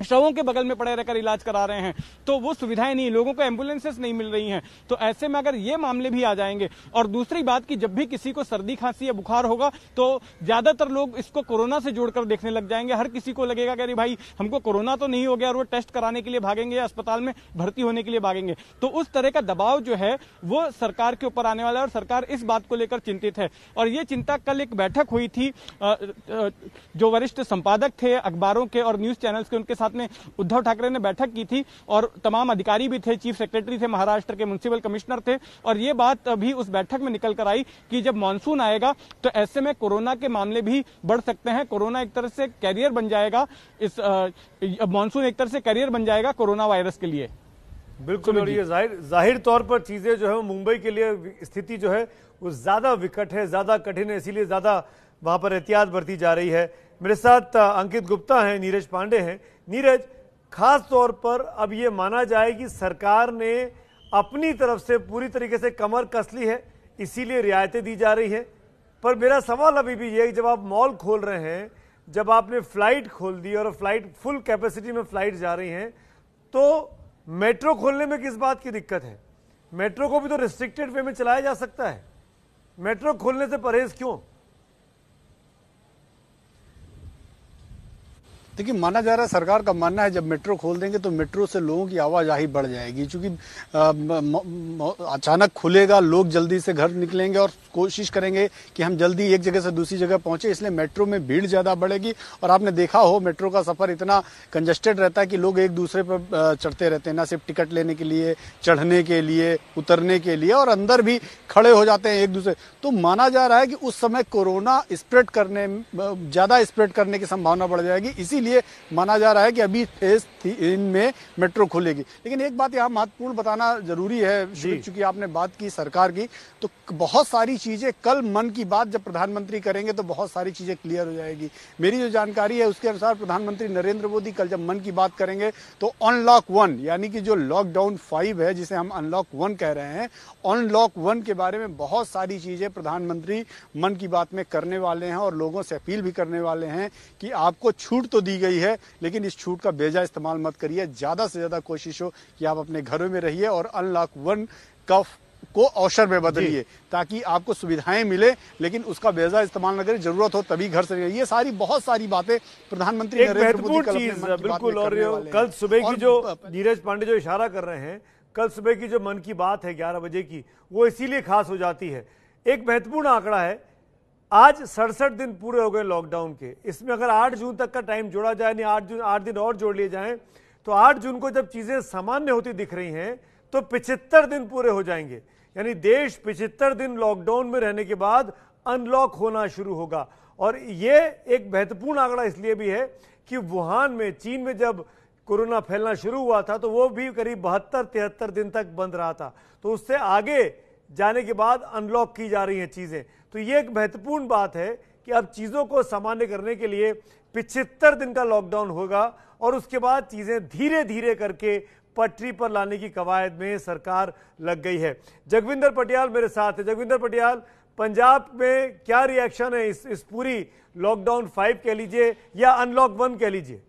B: शवों के बगल में पड़े रहकर इलाज करा रहे हैं, तो वो सुविधाएं नहीं, लोगों को एम्बुलेंसेस नहीं मिल रही हैं। तो ऐसे में अगर ये मामले भी आ जाएंगे, और दूसरी बात कि जब भी किसी को सर्दी खांसी या बुखार होगा तो ज्यादातर लोग इसको कोरोना से जोड़कर देखने लग जाएंगे। हर किसी को लगेगा कि अरे भाई हमको कोरोना तो नहीं हो गया, और वो टेस्ट कराने के लिए भागेंगे या अस्पताल में भर्ती होने के लिए भागेंगे। तो उस तरह का दबाव जो है वो सरकार के ऊपर आने वाला है, और सरकार इस बात को लेकर चिंतित है। और ये चिंता कल एक बैठक हुई थी, जो वरिष्ठ संपादक थे अखबारों के और न्यूज चैनल्स के, उनके साथ में उद्धव ठाकरे ने बैठक की थी, और तमाम अधिकारी भी थे, चीफ सेक्रेटरी थे, महाराष्ट्र के म्युनिसिपल कमिश्नर थे। और ये बात भी उस बैठक में निकल कर आई कि जब मानसून आएगा तो ऐसे में कोरोना के मामले भी बढ़ सकते हैं। कोरोना एक तरह से कैरियर बन जाएगा, इस मानसून एक तरह से कैरियर बन जाएगा कोरोना वायरस के लिए।
A: बिल्कुल, और ये जाहिर तौर पर चीजें जो है मुंबई के लिए स्थिति जो है वो ज्यादा विकट है, ज्यादा कठिन है, इसीलिए ज्यादा वहां पर एहतियात बरती जा रही है। मेरे साथ अंकित गुप्ता हैं, नीरज पांडे हैं। नीरज, खास तौर पर अब ये माना जाए कि सरकार ने अपनी तरफ से पूरी तरीके से कमर कस ली है, इसीलिए रियायतें दी जा रही है। पर मेरा सवाल अभी भी ये, जब आप मॉल खोल रहे हैं, जब आपने फ्लाइट खोल दी और फ्लाइट फुल कैपेसिटी में फ्लाइट जा रही हैं, तो मेट्रो खोलने में किस बात की दिक्कत है? मेट्रो को भी तो रिस्ट्रिक्टेड वे में चलाया जा सकता है, मेट्रो खोलने से परहेज क्यों?
H: देखिए, माना जा रहा है, सरकार का मानना है जब मेट्रो खोल देंगे तो मेट्रो से लोगों की आवाजाही बढ़ जाएगी, क्योंकि अचानक खुलेगा, लोग जल्दी से घर निकलेंगे और कोशिश करेंगे कि हम जल्दी एक जगह से दूसरी जगह पहुंचे, इसलिए मेट्रो में भीड़ ज्यादा बढ़ेगी। और आपने देखा हो, मेट्रो का सफर इतना कंजेस्टेड रहता है कि लोग एक दूसरे पर चढ़ते रहते हैं, ना सिर्फ टिकट लेने के लिए, चढ़ने के लिए, उतरने के लिए, और अंदर भी खड़े हो जाते हैं एक दूसरे। तो माना जा रहा है कि उस समय कोरोना स्प्रेड करने, ज्यादा स्प्रेड करने की संभावना बढ़ जाएगी, इसीलिए माना जा रहा है कि अभी फेज 3 में मेट्रो खुलेगी। लेकिन एक बात यहाँ महत्वपूर्ण बताना जरूरी है, चूंकि आपने बात की सरकार की, तो बहुत सारी चीजें कल मन की बात जब प्रधानमंत्री करेंगे तो बहुत सारी चीजें क्लियर हो जाएगी। मेरी जो जानकारी है उसके अनुसार प्रधानमंत्री नरेंद्र मोदी कल जब मन की बात करेंगे तो अनलॉक 1 यानी कि जो लॉकडाउन 5 है, जिसे हम अनलॉक 1 कह रहे हैं, अनलॉक 1 के बारे में बहुत सारी चीजें प्रधानमंत्री मन की बात में करने वाले हैं, और लोगों से अपील भी करने वाले हैं कि आपको छूट तो दी गई है, लेकिन इस छूट का बेजा इस्तेमाल मत करिए, ज्यादा से ज्यादा कोशिश हो कि आप अपने घरों में रहिए और अनलॉक 1 को अवसर में बदलिए, ताकि आपको सुविधाएं मिले, लेकिन उसका बेजा इस्तेमाल न करें, जरूरत हो तभी घर से रहिए। ये सारी बहुत सारी बातें प्रधानमंत्री नरेंद्र मोदी कल अपने मन की बात में
A: बिल्कुल। और कल सुबह की जो नीरज पांडे जो इशारा कर रहे हैं, कल सुबह की जो मन की बात है 11 बजे की, वो इसीलिए खास हो जाती है। एक महत्वपूर्ण आंकड़ा है, आज 67 दिन पूरे हो गए लॉकडाउन के। इसमें अगर 8 जून तक का टाइम जोड़ा जाए, नहीं 8 दिन और जोड़ लिए जाएं, तो 8 जून को जब चीजें सामान्य होती दिख रही हैं तो 75 दिन पूरे हो जाएंगे। यानी देश 75 दिन लॉकडाउन में रहने के बाद अनलॉक होना शुरू होगा। और ये एक महत्वपूर्ण आंकड़ा इसलिए भी है कि वुहान में, चीन में जब कोरोना फैलना शुरू हुआ था तो वो भी करीब 72-73 दिन तक बंद रहा था। तो उससे आगे जाने के बाद अनलॉक की जा रही हैं चीजें। तो ये एक महत्वपूर्ण बात है कि अब चीजों को सामान्य करने के लिए 75 दिन का लॉकडाउन होगा, और उसके बाद चीजें धीरे धीरे करके पटरी पर लाने की कवायद में सरकार लग गई है। जगविंदर पटियाल मेरे साथ है। जगविंदर पटियाल, पंजाब में क्या रिएक्शन है इस पूरी लॉकडाउन 5 कह लीजिए या अनलॉक 1 कह लीजिए?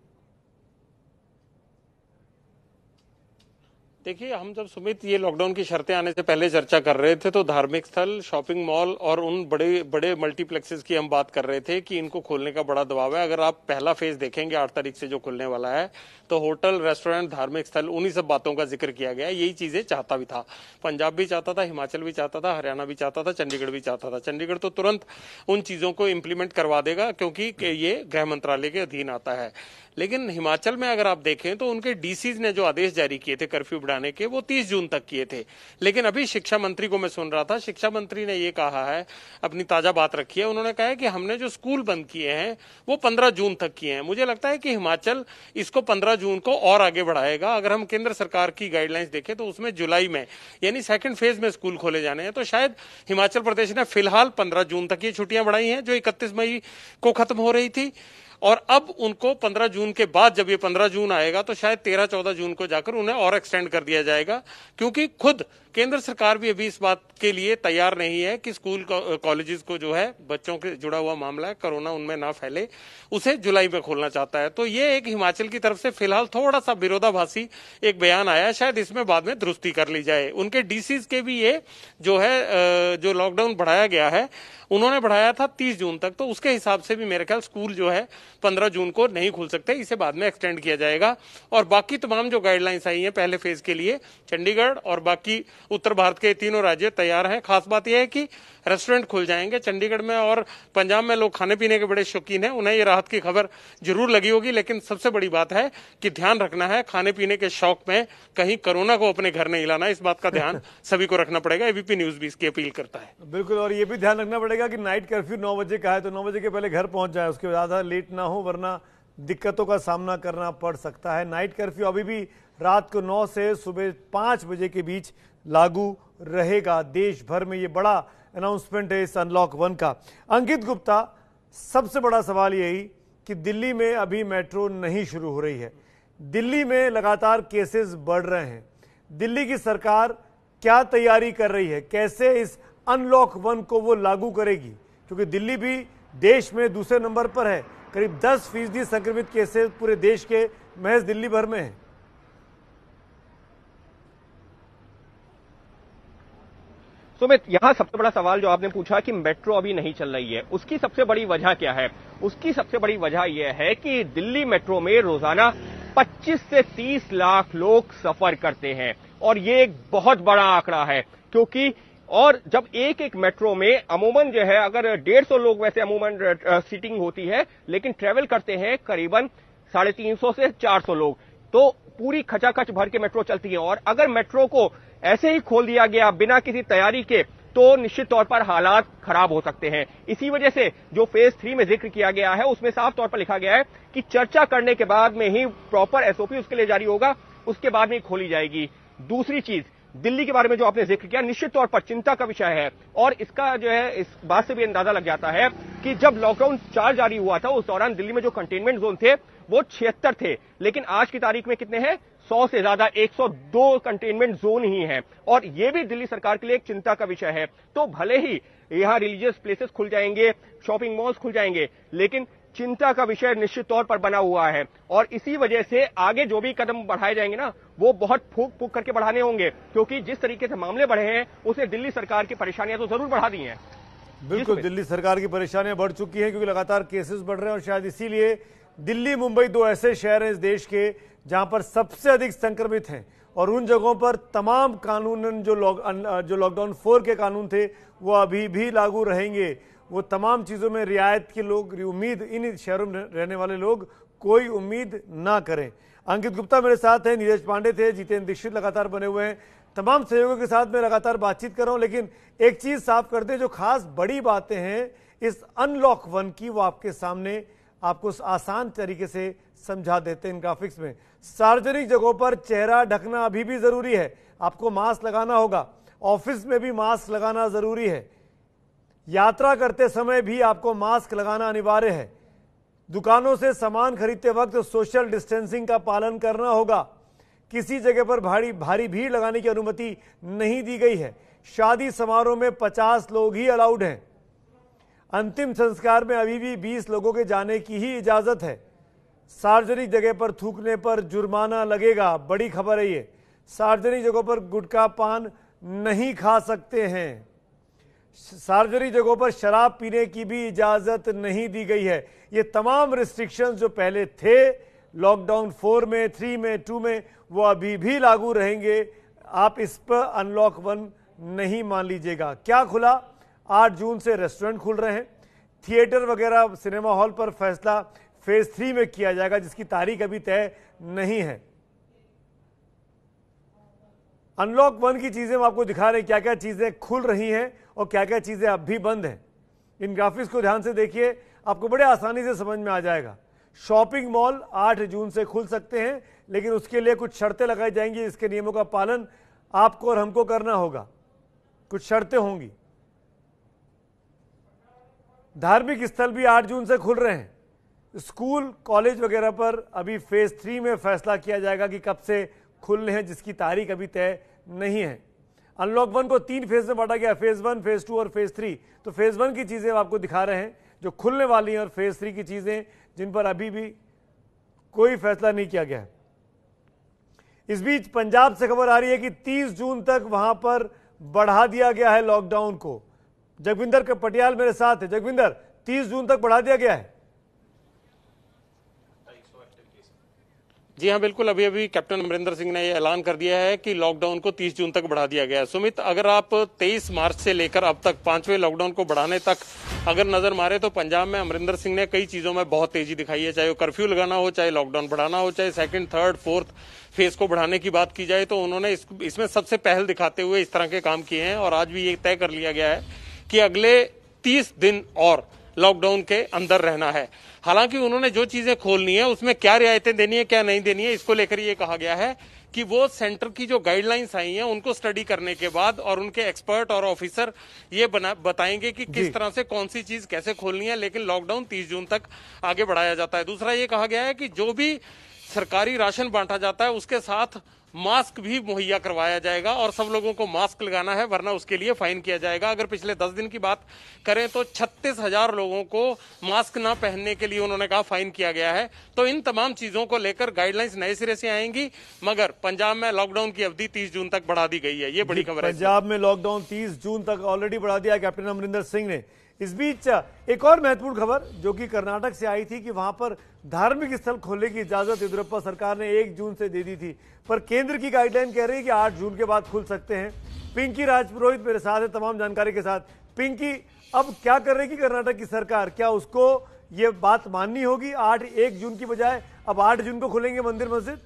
I: देखिए, हम जब सुमित ये लॉकडाउन की शर्तें आने से पहले चर्चा कर रहे थे तो धार्मिक स्थल, शॉपिंग मॉल और उन बड़े बड़े मल्टीप्लेक्सेस की हम बात कर रहे थे कि इनको खोलने का बड़ा दबाव है। अगर आप पहला फेज देखेंगे 8 तारीख से जो खुलने वाला है, तो होटल, रेस्टोरेंट, धार्मिक स्थल, उन्हीं सब बातों का जिक्र किया गया है। यही चीजें चाहता भी था, पंजाब भी चाहता था, हिमाचल भी चाहता था, हरियाणा भी चाहता था, चंडीगढ़ भी चाहता था। चंडीगढ़ तो तुरंत उन चीजों को इम्प्लीमेंट करवा देगा क्योंकि ये गृह मंत्रालय के अधीन आता है। लेकिन हिमाचल में अगर आप देखें तो उनके डीसीज ने जो आदेश जारी किए थे कर्फ्यू बढ़ाने के, वो 30 जून तक किए थे। लेकिन अभी शिक्षा मंत्री को मैं सुन रहा था, शिक्षा मंत्री ने ये कहा है, अपनी ताजा बात रखी है, उन्होंने कहा है कि हमने जो स्कूल बंद किए हैं वो 15 जून तक किए हैं। मुझे लगता है कि हिमाचल इसको 15 जून को और आगे बढ़ाएगा। अगर हम केंद्र सरकार की गाइडलाइंस देखें तो उसमें जुलाई में यानी सेकंड फेज में स्कूल खोले जाने हैं। तो शायद हिमाचल प्रदेश ने फिलहाल 15 जून तक ये छुट्टियां बढ़ाई हैं जो 31 मई को खत्म हो रही थी। और अब उनको 15 जून के बाद, जब ये 15 जून आएगा तो शायद 13-14 जून को जाकर उन्हें और एक्सटेंड कर दिया जाएगा, क्योंकि खुद केंद्र सरकार भी अभी इस बात के लिए तैयार नहीं है कि स्कूल कॉलेजेस को जो है बच्चों के जुड़ा हुआ मामला है, कोरोना उनमें ना फैले, उसे जुलाई में खोलना चाहता है। तो ये एक हिमाचल की तरफ से फिलहाल थोड़ा सा विरोधाभासी एक बयान आया है, शायद इसमें बाद में दुरुस्ती कर ली जाए। उनके डीसीज के भी ये जो है जो लॉकडाउन बढ़ाया गया है, उन्होंने बढ़ाया था 30 जून तक, तो उसके हिसाब से भी मेरे ख्याल स्कूल जो है 15 जून को नहीं खुल सकते, इसे बाद में एक्सटेंड किया जाएगा। और बाकी तमाम जो गाइडलाइंस आई हैं पहले फेज के लिए, चंडीगढ़ और बाकी उत्तर भारत के तीनों राज्य तैयार हैं। खास बात यह है कि रेस्टोरेंट खुल जाएंगे। चंडीगढ़ में और पंजाब में लोग खाने पीने के बड़े शौकीन हैं, उन्हें ये राहत की खबर जरूर लगी होगी, लेकिन सबसे बड़ी बात है कि ध्यान रखना है खाने पीने के शौक में कहीं कोरोना को अपने घर नहीं लाना, इस बात का ध्यान सभी को रखना पड़ेगा। एबीपी न्यूज भी इसकी अपील करता है।
A: बिल्कुल, और ये भी ध्यान रखना पड़ेगा कि नाइट कर्फ्यू 9 बजे का है, तो 9 बजे के पहले घर पहुंच जाए, उसके ज्यादा लेट ना हो, वरना दिक्कतों का सामना करना पड़ सकता है। नाइट कर्फ्यू अभी भी रात को 9 से सुबह 5 बजे के बीच लागू रहेगा। देश भर में ये बड़ा अनाउंसमेंट है इस अनलॉक 1 का। अंकित गुप्ता, सबसे बड़ा सवाल यही कि दिल्ली में अभी मेट्रो नहीं शुरू हो रही है, दिल्ली में लगातार केसेस बढ़ रहे हैं, दिल्ली की सरकार क्या तैयारी कर रही है, कैसे इस अनलॉक 1 को वो लागू करेगी, क्योंकि दिल्ली भी देश में दूसरे नंबर पर है, करीब 10% संक्रमित केसेस पूरे देश के महज दिल्ली भर में है।
F: सुमित, यहाँ सबसे बड़ा सवाल जो आपने पूछा कि मेट्रो अभी नहीं चल रही है, उसकी सबसे बड़ी वजह क्या है? उसकी सबसे बड़ी वजह यह है कि दिल्ली मेट्रो में रोजाना 25 से 30 लाख लोग सफर करते हैं, और ये एक बहुत बड़ा आंकड़ा है, क्योंकि और जब एक एक मेट्रो में अमूमन जो है अगर 150 लोग वैसे अमूमन सीटिंग होती है, लेकिन ट्रेवल करते हैं करीबन 350 से 400 लोग, तो पूरी खचाखच भर के मेट्रो चलती है। और अगर मेट्रो को ऐसे ही खोल दिया गया बिना किसी तैयारी के, तो निश्चित तौर पर हालात खराब हो सकते हैं। इसी वजह से जो फेज 3 में जिक्र किया गया है उसमें साफ तौर पर लिखा गया है कि चर्चा करने के बाद में ही प्रॉपर एसओपी उसके लिए जारी होगा, उसके बाद में खोली जाएगी। दूसरी चीज, दिल्ली के बारे में जो आपने जिक्र किया, निश्चित तौर पर चिंता का विषय है, और इसका जो है इस बात से भी अंदाजा लग जाता है कि जब लॉकडाउन 4 जारी हुआ था उस दौरान दिल्ली में जो कंटेनमेंट जोन थे वो 76 थे, लेकिन आज की तारीख में कितने हैं? 100 से ज्यादा, 102 कंटेनमेंट जोन ही हैं, और यह भी दिल्ली सरकार के लिए एक चिंता का विषय है। तो भले ही यहां रिलीजियस प्लेसेस खुल जाएंगे, शॉपिंग मॉल्स खुल जाएंगे, लेकिन चिंता का विषय निश्चित तौर पर बना हुआ है, और इसी वजह से आगे जो भी कदम बढ़ाए जाएंगे ना, वो बहुत फूक फूक करके बढ़ाने होंगे, क्योंकि जिस तरीके से मामले बढ़े हैं उसे दिल्ली सरकार की परेशानियां तो जरूर बढ़ा दी हैं।
A: बिल्कुल, दिल्ली सरकार की परेशानियां बढ़ चुकी हैं, क्योंकि लगातार केसेस बढ़ रहे हैं, और शायद इसीलिए दिल्ली मुंबई 2 ऐसे शहर हैं इस देश के जहां पर सबसे अधिक संक्रमित हैं, और उन जगहों पर तमाम कानून जो लॉकडाउन 4 के कानून थे वो अभी भी लागू रहेंगे। वो तमाम चीज़ों में रियायत की लोग उम्मीद, इन शहरों में रहने वाले लोग कोई उम्मीद ना करें। अंकित गुप्ता मेरे साथ हैं, नीरज पांडे थे, जितेंद्र दीक्षित लगातार बने हुए हैं, तमाम सहयोगियों के साथ मैं लगातार बातचीत कर रहा हूं। लेकिन एक चीज़ साफ कर दें, जो खास बड़ी बातें हैं इस अनलॉक 1 की, वो आपके सामने आपको आसान तरीके से समझा देते हैं इन ग्राफिक्स में। सार्वजनिक जगहों पर चेहरा ढकना अभी भी जरूरी है, आपको मास्क लगाना होगा, ऑफिस में भी मास्क लगाना जरूरी है, यात्रा करते समय भी आपको मास्क लगाना अनिवार्य है, दुकानों से सामान खरीदते वक्त सोशल डिस्टेंसिंग का पालन करना होगा, किसी जगह पर भारी भीड़ लगाने की अनुमति नहीं दी गई है, शादी समारोह में 50 लोग ही अलाउड हैं, अंतिम संस्कार में अभी भी 20 लोगों के जाने की ही इजाजत है, सार्वजनिक जगह पर थूकने पर जुर्माना लगेगा। बड़ी खबर है ये, सार्वजनिक जगहों पर गुटखा पान नहीं खा सकते हैं, सार्वजनिक जगहों पर शराब पीने की भी इजाजत नहीं दी गई है। ये तमाम रिस्ट्रिक्शंस जो पहले थे लॉकडाउन 4 में, 3 में, 2 में, वो अभी भी लागू रहेंगे। आप इस पर अनलॉक 1 नहीं मान लीजिएगा। क्या खुला? 8 जून से रेस्टोरेंट खुल रहे हैं, थिएटर वगैरह, सिनेमा हॉल पर फैसला फेज 3 में किया जाएगा, जिसकी तारीख अभी तय नहीं है। अनलॉक 1 की चीजें हम आपको दिखा रहे हैं, क्या क्या चीजें खुल रही हैं और क्या क्या चीजें अब भी बंद हैं। इन ग्राफिक्स को ध्यान से देखिए, आपको बड़े आसानी से समझ में आ जाएगा। शॉपिंग मॉल 8 जून से खुल सकते हैं, लेकिन उसके लिए कुछ शर्तें लगाई जाएंगी, इसके नियमों का पालन आपको और हमको करना होगा, कुछ शर्तें होंगी। धार्मिक स्थल भी 8 जून से खुल रहे हैं, स्कूल कॉलेज वगैरह पर अभी फेज 3 में फैसला किया जाएगा कि कब से खुलने हैं, जिसकी तारीख अभी तय नहीं है। अनलॉक 1 को 3 फेज में बांटा गया, फेज 1, फेज 2 और फेज 3। तो फेज 1 की चीजें आपको दिखा रहे हैं जो खुलने वाली हैं, और फेज 3 की चीजें जिन पर अभी भी कोई फैसला नहीं किया गया है। इस बीच पंजाब से खबर आ रही है कि 30 जून तक वहां पर बढ़ा दिया गया है लॉकडाउन को। जगविंदर पटियाल मेरे साथ है। जगविंदर, 30 जून तक बढ़ा दिया गया है?
I: जी हाँ, बिल्कुल। अभी अभी कैप्टन अमरिंदर सिंह ने ये ऐलान कर दिया है कि लॉकडाउन को 30 जून तक बढ़ा दिया गया है। सुमित, अगर आप 23 मार्च से लेकर अब तक 5वें लॉकडाउन को बढ़ाने तक अगर नजर मारे तो पंजाब में अमरिंदर सिंह ने कई चीजों में बहुत तेजी दिखाई है। चाहे वो कर्फ्यू लगाना हो, चाहे लॉकडाउन बढ़ाना हो, चाहे 2nd, 3rd, 4th फेज को बढ़ाने की बात की जाए, तो उन्होंने इसमें सबसे पहल दिखाते हुए इस तरह के काम किए हैं। और आज भी ये तय कर लिया गया है कि अगले 30 दिन और लॉकडाउन के अंदर रहना है। हालांकि उन्होंने जो चीजें खोलनी है उसमें क्या रियायतें देनी है, क्या नहीं देनी है, इसको लेकर ये कहा गया है कि वो सेंटर की जो गाइडलाइंस आई हैं उनको स्टडी करने के बाद और उनके एक्सपर्ट और ऑफिसर ये बताएंगे कि किस तरह से कौन सी चीज कैसे खोलनी है। लेकिन लॉकडाउन 30 जून तक आगे बढ़ाया जाता है। दूसरा ये कहा गया है कि जो भी सरकारी राशन बांटा जाता है उसके साथ मास्क भी मुहैया करवाया जाएगा और सब लोगों को मास्क लगाना है, वरना उसके लिए फाइन किया जाएगा। अगर पिछले 10 दिन की बात करें तो 36,000 लोगों को मास्क ना पहनने के लिए उन्होंने कहा फाइन किया गया है। तो इन तमाम चीजों को लेकर गाइडलाइंस नए सिरे से आएंगी, मगर पंजाब में लॉकडाउन की अवधि 30 जून तक बढ़ा दी गई है। ये बड़ी खबर है।
A: पंजाब में लॉकडाउन 30 जून तक ऑलरेडी बढ़ा दिया कैप्टन अमरिंदर सिंह ने। इस बीच एक और महत्वपूर्ण खबर जो कि कर्नाटक से आई थी कि वहां पर धार्मिक स्थल खोलने की इजाजत येदियुरप्पा सरकार ने 1 जून से दे दी थी, पर केंद्र की गाइडलाइन कह रही है कि 8 जून के बाद खुल सकते हैं। पिंकी राजपुरोहित मेरे साथ है तमाम जानकारी के साथ। पिंकी, अब क्या कर रही है कर्नाटक की सरकार? क्या उसको ये बात माननी होगी 1 जून की बजाय अब 8 जून को खुलेंगे मंदिर मस्जिद?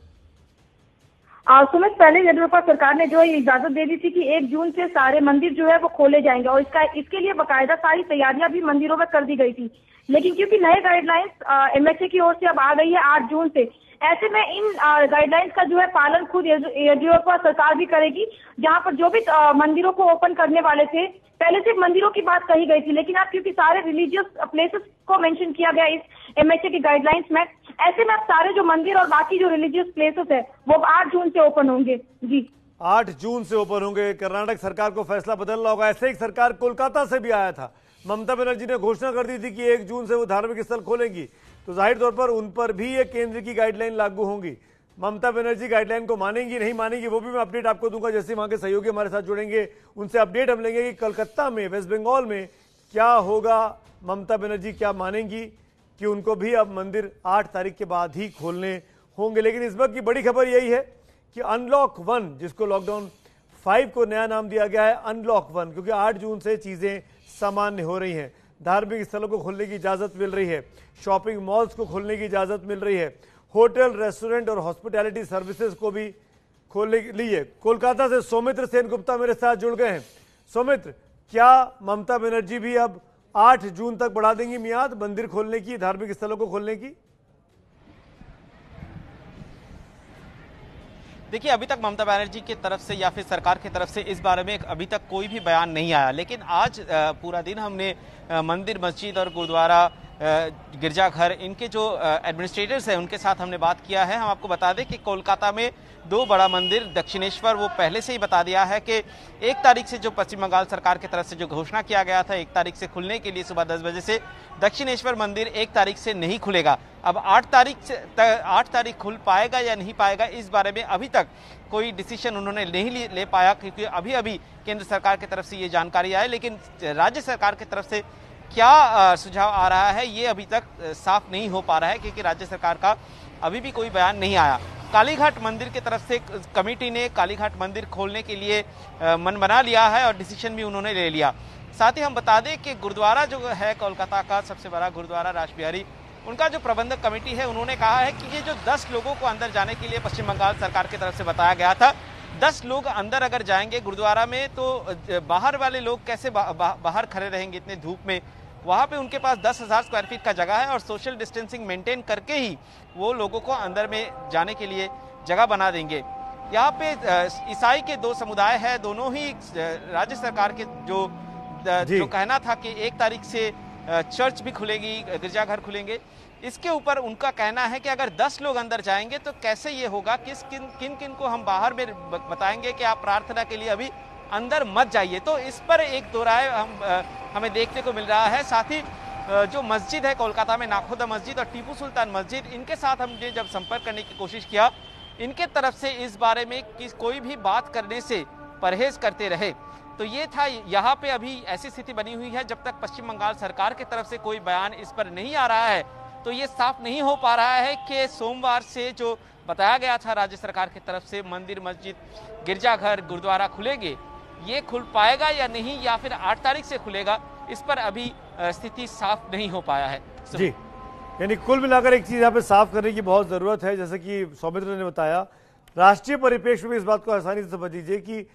J: सुमित, पहले येदियुरप्पा सरकार ने जो है इजाजत दे दी थी कि 1 जून से सारे मंदिर जो है वो खोले जाएंगे और इसके लिए बाकायदा सारी तैयारियां भी मंदिरों में कर दी गई थी। लेकिन क्योंकि नए गाइडलाइंस एमएचए की ओर से अब आ गई है 8 जून से, ऐसे में इन गाइडलाइंस का जो है पालन खुद येदियुरप्पा सरकार भी करेगी। जहां पर जो भी मंदिरों को ओपन करने वाले थे, पहले सिर्फ मंदिरों की बात कही गई थी, लेकिन अब क्योंकि सारे रिलीजियस प्लेसेस को मेंशन किया गया इस एमएचए की गाइडलाइंस में, ऐसे में अब सारे जो मंदिर और बाकी जो रिलीजियस प्लेसेस है वो 8 जून से ओपन होंगे। जी,
A: 8 जून से ओपन होंगे। कर्नाटक सरकार को फैसला बदलना होगा। ऐसे ही सरकार कोलकाता से भी आया था। ममता बनर्जी ने घोषणा कर दी थी कि 1 जून से वो धार्मिक स्थल खोलेंगी, तो जाहिर तौर पर उन पर भी ये केंद्र की गाइडलाइन लागू होंगी। ममता बनर्जी गाइडलाइन को मानेंगी नहीं मानेंगी वो भी मैं अपडेट आपको दूंगा। जैसे वहां के सहयोगी हमारे साथ जुड़ेंगे उनसे अपडेट हम लेंगे कि कलकत्ता में, वेस्ट बंगाल में क्या होगा, ममता बनर्जी क्या मानेंगी कि उनको भी अब मंदिर 8 तारीख के बाद ही खोलने होंगे। लेकिन इस वक्त की बड़ी खबर यही है कि अनलॉक 1, जिसको लॉकडाउन 5 को नया नाम दिया गया है अनलॉक 1, क्योंकि 8 जून से चीजें सामान्य हो रही हैं। धार्मिक स्थलों को खोलने की इजाजत मिल रही है, शॉपिंग मॉल्स को खोलने की इजाजत मिल रही है, होटल, रेस्टोरेंट और हॉस्पिटैलिटी सर्विसेज को भी खोलने के लिए। कोलकाता से सौमित्र सेन गुप्ता मेरे साथ जुड़ गए हैं। सौमित्र, क्या ममता बनर्जी भी अब 8 जून तक बढ़ा देंगी मियाद मंदिर खोलने की, धार्मिक स्थलों को खोलने की?
K: देखिए, अभी तक ममता बनर्जी की तरफ से या फिर सरकार की तरफ से इस बारे में अभी तक कोई भी बयान नहीं आया। लेकिन आज पूरा दिन हमने मंदिर, मस्जिद और गुरुद्वारा, गिरजाघर, इनके जो एडमिनिस्ट्रेटर्स हैं उनके साथ हमने बात किया है। हम आपको बता दें कि कोलकाता में 2 बड़ा मंदिर, दक्षिणेश्वर, वो पहले से ही बता दिया है कि 1 तारीख से जो पश्चिम बंगाल सरकार की तरफ से जो घोषणा किया गया था 1 तारीख से खुलने के लिए सुबह 10 बजे से, दक्षिणेश्वर मंदिर 1 तारीख से नहीं खुलेगा। अब 8 तारीख खुल पाएगा या नहीं पाएगा, इस बारे में अभी तक कोई डिसीजन उन्होंने नहीं ले पाया, क्योंकि अभी अभी केंद्र सरकार की तरफ से ये जानकारी आई। लेकिन राज्य सरकार की तरफ से क्या सुझाव आ रहा है ये अभी तक साफ नहीं हो पा रहा है, क्योंकि राज्य सरकार का अभी भी कोई बयान नहीं आया। कालीघाट मंदिर की तरफ से कमेटी ने कालीघाट मंदिर खोलने के लिए मन बना लिया है और डिसीजन भी उन्होंने ले लिया। साथ ही हम बता दें कि गुरुद्वारा जो है कोलकाता का सबसे बड़ा गुरुद्वारा रासबिहारी, उनका जो प्रबंधक कमेटी है उन्होंने कहा है कि ये जो 10 लोगों को अंदर जाने के लिए पश्चिम बंगाल सरकार की तरफ से बताया गया था, 10 लोग अंदर अगर जाएंगे गुरुद्वारा में तो बाहर वाले लोग कैसे बाहर खड़े रहेंगे इतने धूप में। वहाँ पे उनके पास 10,000 स्क्वायर फीट का जगह है और सोशल डिस्टेंसिंग मेंटेन करके ही वो लोगों को अंदर में जाने के लिए जगह बना देंगे। यहाँ पे ईसाई के 2 समुदाय है, दोनों ही राज्य सरकार के जो कहना था कि 1 तारीख से चर्च भी खुलेगी, गिरजाघर खुलेंगे, इसके ऊपर उनका कहना है कि अगर 10 लोग अंदर जाएंगे तो कैसे ये होगा, किन किन को हम बाहर में बताएंगे कि आप प्रार्थना के लिए अभी अंदर मत जाइए। तो इस पर एक दो राय हमें देखने को मिल रहा है। साथ ही जो मस्जिद है कोलकाता में, नाखोदा मस्जिद और टीपू सुल्तान मस्जिद, इनके साथ हमने जब संपर्क करने की कोशिश किया, इनके तरफ से इस बारे में कोई भी बात करने से परहेज करते रहे। तो ये था, यहाँ पे अभी ऐसी स्थिति बनी हुई है, जब तक पश्चिम बंगाल सरकार की तरफ से कोई बयान इस पर नहीं आ रहा है तो ये साफ नहीं हो पा रहा है कि सोमवार से जो बताया गया था राज्य सरकार की तरफ से मंदिर, मस्जिद, गिरजाघर, गुरुद्वारा खुलेंगे, ये खुल पाएगा या नहीं, या फिर 8 तारीख से खुलेगा, इस पर अभी स्थिति साफ नहीं हो पाया है।
A: जी, यानी कुल मिलाकर एक चीज यहाँ पे साफ करने की बहुत जरूरत है। जैसे कि सौमित्र ने बताया, राष्ट्रीय परिप्रेक्ष्य में इस बात को आसानी से समझ लीजिए कि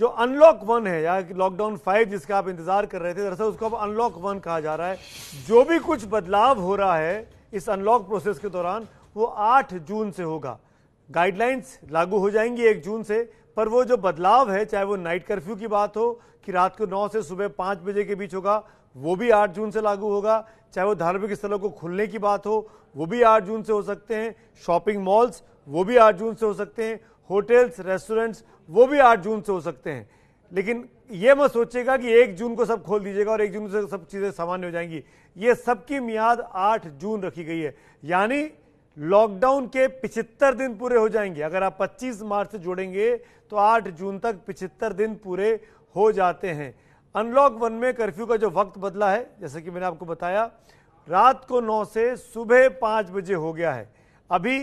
A: जो अनलॉक 1 है या लॉकडाउन 5 जिसका आप इंतजार कर रहे थे, दरअसल उसको अब अनलॉक 1 कहा जा रहा है। जो भी कुछ बदलाव हो रहा है इस अनलॉक प्रोसेस के दौरान वो 8 जून से होगा। गाइडलाइंस लागू हो जाएंगी 1 जून से, पर वो जो बदलाव है, चाहे वो नाइट कर्फ्यू की बात हो कि रात को 9 से सुबह 5 बजे के बीच होगा, वो भी 8 जून से लागू होगा। चाहे वो धार्मिक स्थलों को खुलने की बात हो, वो भी 8 जून से हो सकते हैं। शॉपिंग मॉल्स, वो भी 8 जून से हो सकते हैं। होटल्स, रेस्टोरेंट्स, वो भी 8 जून से हो सकते हैं। लेकिन ये मत सोचेगा कि 1 जून को सब खोल दीजिएगा और 1 जून से सब चीजें सामान्य हो जाएंगी। ये सबकी मियाद 8 जून रखी गई है, यानी लॉकडाउन के 75 दिन पूरे हो जाएंगे। अगर आप 25 मार्च से जोड़ेंगे तो 8 जून तक 75 दिन पूरे हो जाते हैं। अनलॉक 1 में कर्फ्यू का जो वक्त बदला है, जैसे कि मैंने आपको बताया, रात को 9 से सुबह 5 बजे हो गया है। अभी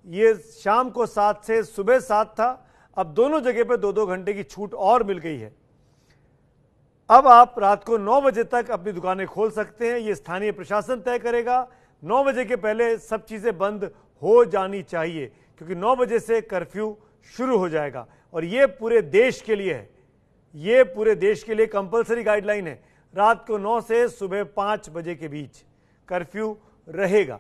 A: ये शाम को 7 से सुबह 7 था, अब दोनों जगह पे 2-2 घंटे की छूट और मिल गई है। अब आप रात को 9 बजे तक अपनी दुकानें खोल सकते हैं, ये स्थानीय प्रशासन तय करेगा। 9 बजे के पहले सब चीजें बंद हो जानी चाहिए, क्योंकि 9 बजे से कर्फ्यू शुरू हो जाएगा और ये पूरे देश के लिए है। ये पूरे देश के लिए कंपलसरी गाइडलाइन है। रात को 9 से सुबह 5 बजे के बीच कर्फ्यू रहेगा।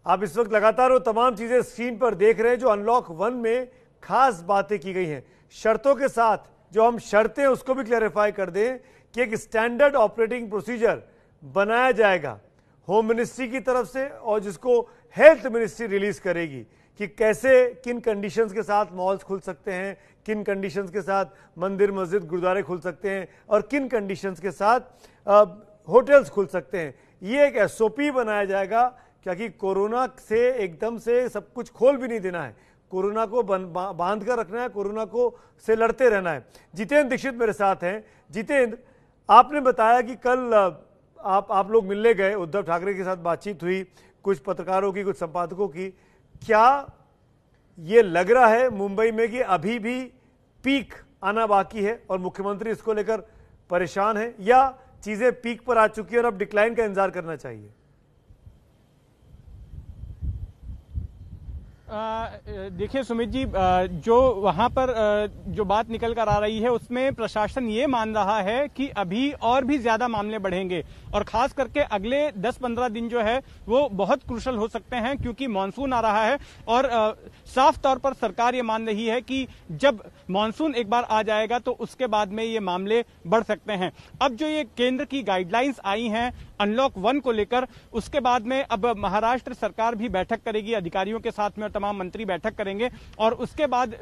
A: आप इस वक्त लगातार वो तमाम चीजें स्क्रीन पर देख रहे हैं जो अनलॉक 1 में खास बातें की गई हैं। शर्तों के साथ जो हम शर्तें उसको भी क्लैरिफाई कर दें कि एक स्टैंडर्ड ऑपरेटिंग प्रोसीजर बनाया जाएगा होम मिनिस्ट्री की तरफ से, और जिसको हेल्थ मिनिस्ट्री रिलीज करेगी कि कैसे, किन कंडीशंस के साथ मॉल्स खुल सकते हैं, किन कंडीशंस के साथ मंदिर, मस्जिद, गुरुद्वारे खुल सकते हैं और किन कंडीशंस के साथ होटल्स खुल सकते हैं। ये एक एसओपी बनाया जाएगा, क्योंकि कोरोना से एकदम से सब कुछ खोल भी नहीं देना है। कोरोना को बांध कर रखना है, कोरोना को से लड़ते रहना है। जितेंद्र दीक्षित मेरे साथ हैं। जितेंद्र, आपने बताया कि कल आप लोग मिलने गए, उद्धव ठाकरे के साथ बातचीत हुई, कुछ पत्रकारों की, कुछ संपादकों की। क्या ये लग रहा है मुंबई में कि अभी भी पीक आना बाकी है और मुख्यमंत्री इसको लेकर परेशान है, या चीजें पीक पर आ चुकी है और अब डिक्लाइन का इंतजार करना चाहिए?
B: देखिए सुमित जी, जो वहां पर जो बात निकल कर आ रही है उसमें प्रशासन ये मान रहा है कि अभी और भी ज्यादा मामले बढ़ेंगे और खास करके अगले 10-15 दिन जो है वो बहुत क्रूशल हो सकते हैं, क्योंकि मानसून आ रहा है और साफ तौर पर सरकार ये मान रही है कि जब मानसून एक बार आ जाएगा तो उसके बाद में ये मामले बढ़ सकते हैं। अब जो ये केंद्र की गाइडलाइंस आई हैं अनलॉक 1 को लेकर, उसके बाद में अब महाराष्ट्र सरकार भी बैठक करेगी अधिकारियों के साथ में और तमाम मंत्री बैठक करेंगे और उसके बाद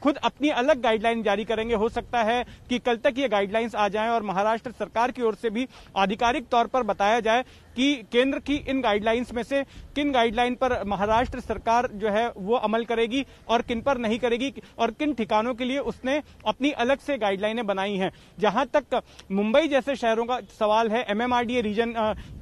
B: खुद अपनी अलग गाइडलाइन जारी करेंगे। हो सकता है कि कल तक ये गाइडलाइंस आ जाएं और महाराष्ट्र सरकार की ओर से भी आधिकारिक तौर पर बताया जाए कि केंद्र की इन गाइडलाइंस में से किन गाइडलाइन पर महाराष्ट्र सरकार जो है वो अमल करेगी और किन पर नहीं करेगी और किन ठिकानों के लिए उसने अपनी अलग से गाइडलाइनें बनाई हैं। जहां तक मुंबई जैसे शहरों का सवाल है, एमएमआरडीए रीजन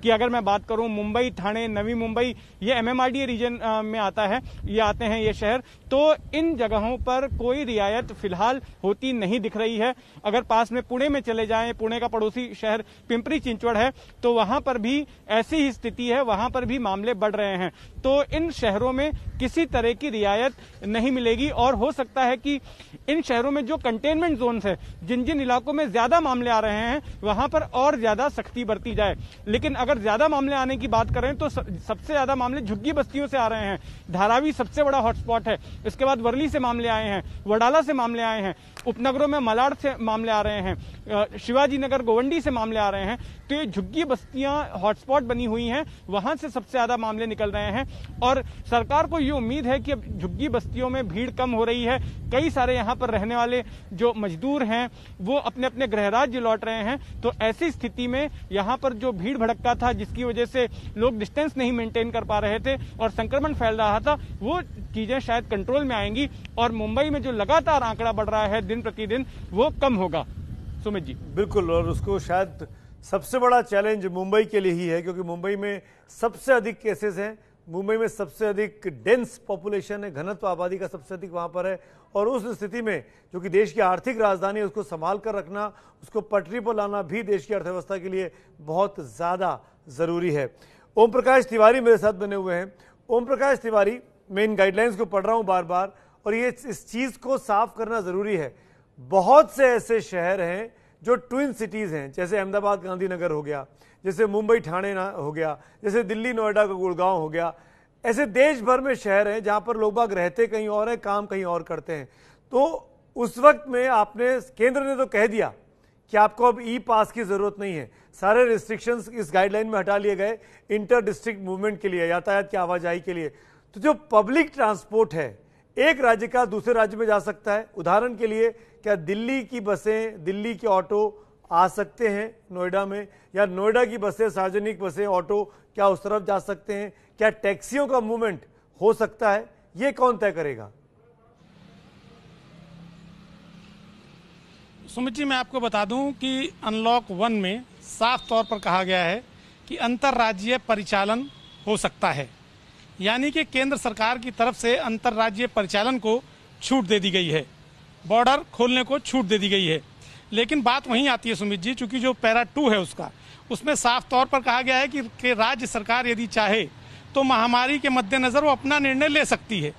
B: की अगर मैं बात करूं, मुंबई, ठाणे, नवी मुंबई, ये एमएमआरडीए रीजन में आता है, ये आते हैं ये शहर, तो इन जगहों पर कोई रियायत फिलहाल होती नहीं दिख रही है। अगर पास में पुणे में चले जाएं, पुणे का पड़ोसी शहर पिंपरी चिंचवड़ है, तो वहां पर भी ऐसी ही स्थिति है, वहां पर भी मामले बढ़ रहे हैं। तो इन शहरों में किसी तरह की रियायत नहीं मिलेगी और हो सकता है कि इन शहरों में जो कंटेनमेंट जोन्स है, जिन जिन इलाकों में ज्यादा मामले आ रहे हैं, वहां पर और ज्यादा सख्ती बरती जाए। लेकिन अगर ज्यादा मामले आने की बात करें तो सबसे ज्यादा मामले झुग्गी बस्तियों से आ रहे हैं। धारावी सबसे बड़ा हॉटस्पॉट है, इसके बाद वर्ली से मामले आए हैं, वडाला से मामले आए हैं, उपनगरों में मलाड से मामले आ रहे हैं, शिवाजी नगर गोवंडी से मामले आ रहे हैं। तो ये झुग्गी बस्तियां हॉटस्पॉट बनी हुई हैं, वहां से सबसे ज्यादा मामले निकल रहे हैं। और सरकार को ये उम्मीद है कि अब झुग्गी बस्तियों में भीड़ कम हो रही है, कई सारे यहाँ पर रहने वाले जो मजदूर हैं वो अपने अपने गृह राज्य लौट रहे हैं। तो ऐसी स्थिति में यहाँ पर जो भीड़ भड़क्का था, जिसकी वजह से लोग डिस्टेंस नहीं मेंटेन कर पा रहे थे और संक्रमण फैल रहा था, वो चीजें शायद कंट्रोल में आएंगी और मुंबई में जो लगातार आंकड़ा बढ़ रहा है दिन प्रतिदिन, वो कम होगा। सुमित जी।
A: बिल्कुल, और उसको शायद सबसे बड़ा चैलेंज मुंबई के लिए ही है, क्योंकि मुंबई में सबसे अधिक केसेस हैं, मुंबई में सबसे अधिक डेंस पॉपुलेशन है, घनत्व आबादी का सबसे अधिक वहां पर है। और उस स्थिति में जो कि देश की आर्थिक राजधानी है, उसको संभाल कर रखना, उसको पटरी पर लाना भी देश की अर्थव्यवस्था के लिए बहुत ज्यादा जरूरी है। ओम प्रकाश तिवारी मेरे साथ बने हुए हैं। ओम प्रकाश तिवारी, मैं इन गाइडलाइंस को पढ़ रहा हूं बार बार, और ये इस चीज को साफ करना जरूरी है। बहुत से ऐसे शहर हैं जो ट्विन सिटीज हैं, जैसे अहमदाबाद गांधीनगर हो गया, जैसे मुंबई ठाणे हो गया, जैसे दिल्ली नोएडा का गुड़गांव हो गया। ऐसे देश भर में शहर हैं जहां पर लोग बाग रहते कहीं और हैं, काम कहीं और करते हैं। तो उस वक्त में आपने, केंद्र ने तो कह दिया कि आपको अब ई पास की जरूरत नहीं है, सारे रिस्ट्रिक्शंस इस गाइडलाइन में हटा लिए गए इंटर डिस्ट्रिक्ट मूवमेंट के लिए, यातायात की आवाजाही के लिए। तो जो पब्लिक ट्रांसपोर्ट है, एक राज्य का दूसरे राज्य में जा सकता है। उदाहरण के लिए, क्या दिल्ली की बसें, दिल्ली के ऑटो आ सकते हैं नोएडा में, या नोएडा की बसें, सार्वजनिक बसें, ऑटो क्या उस तरफ जा सकते हैं? क्या टैक्सियों का मूवमेंट हो सकता है? ये कौन तय करेगा?
C: सुमित जी, मैं आपको बता दूं कि अनलॉक 1 में साफ तौर पर कहा गया है कि अंतर्राज्यीय परिचालन हो सकता है, यानी कि केंद्र सरकार की तरफ से अंतर्राज्यीय परिचालन को छूट दे दी गई है, बॉर्डर खोलने को छूट दे दी गई है। लेकिन बात वहीं आती है सुमित जी, चूंकि जो पैरा 2 है उसमें साफ तौर पर कहा गया है कि राज्य सरकार यदि चाहे तो महामारी के मद्देनजर वो अपना निर्णय ले सकती है।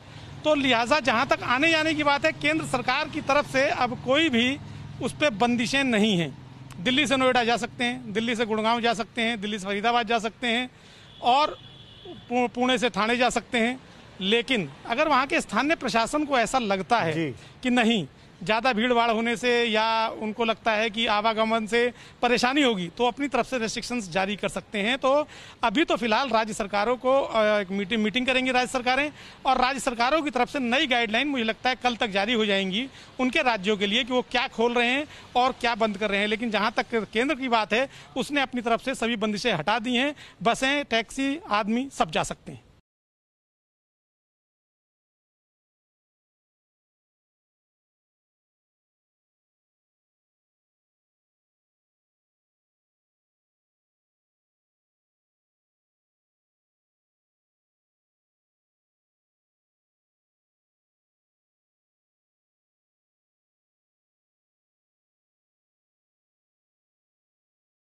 C: तो लिहाजा जहां तक आने जाने की बात है, केंद्र सरकार की तरफ से अब कोई भी उस पर बंदिशें नहीं हैं। दिल्ली से नोएडा जा सकते हैं, दिल्ली से गुड़गांव जा सकते हैं, दिल्ली से फरीदाबाद जा सकते हैं और पुणे से ठाणे जा सकते हैं। लेकिन अगर वहां के स्थानीय प्रशासन को ऐसा लगता है कि नहीं, ज्यादा भीड़ भाड़ होने से या उनको लगता है कि आवागमन से परेशानी होगी, तो अपनी तरफ से रेस्ट्रिक्शंस जारी कर सकते हैं। तो अभी तो फिलहाल राज्य सरकारों को एक मीटिंग करेंगी राज्य सरकारें, और राज्य सरकारों की तरफ से नई गाइडलाइन मुझे लगता है कल तक जारी हो जाएंगी उनके राज्यों के लिए कि वो क्या खोल रहे हैं और क्या बंद कर रहे हैं। लेकिन जहां तक केंद्र की बात है, उसने अपनी तरफ से सभी बंदिशें हटा दी हैं। बसें, टैक्सी, आदमी सब जा सकते हैं।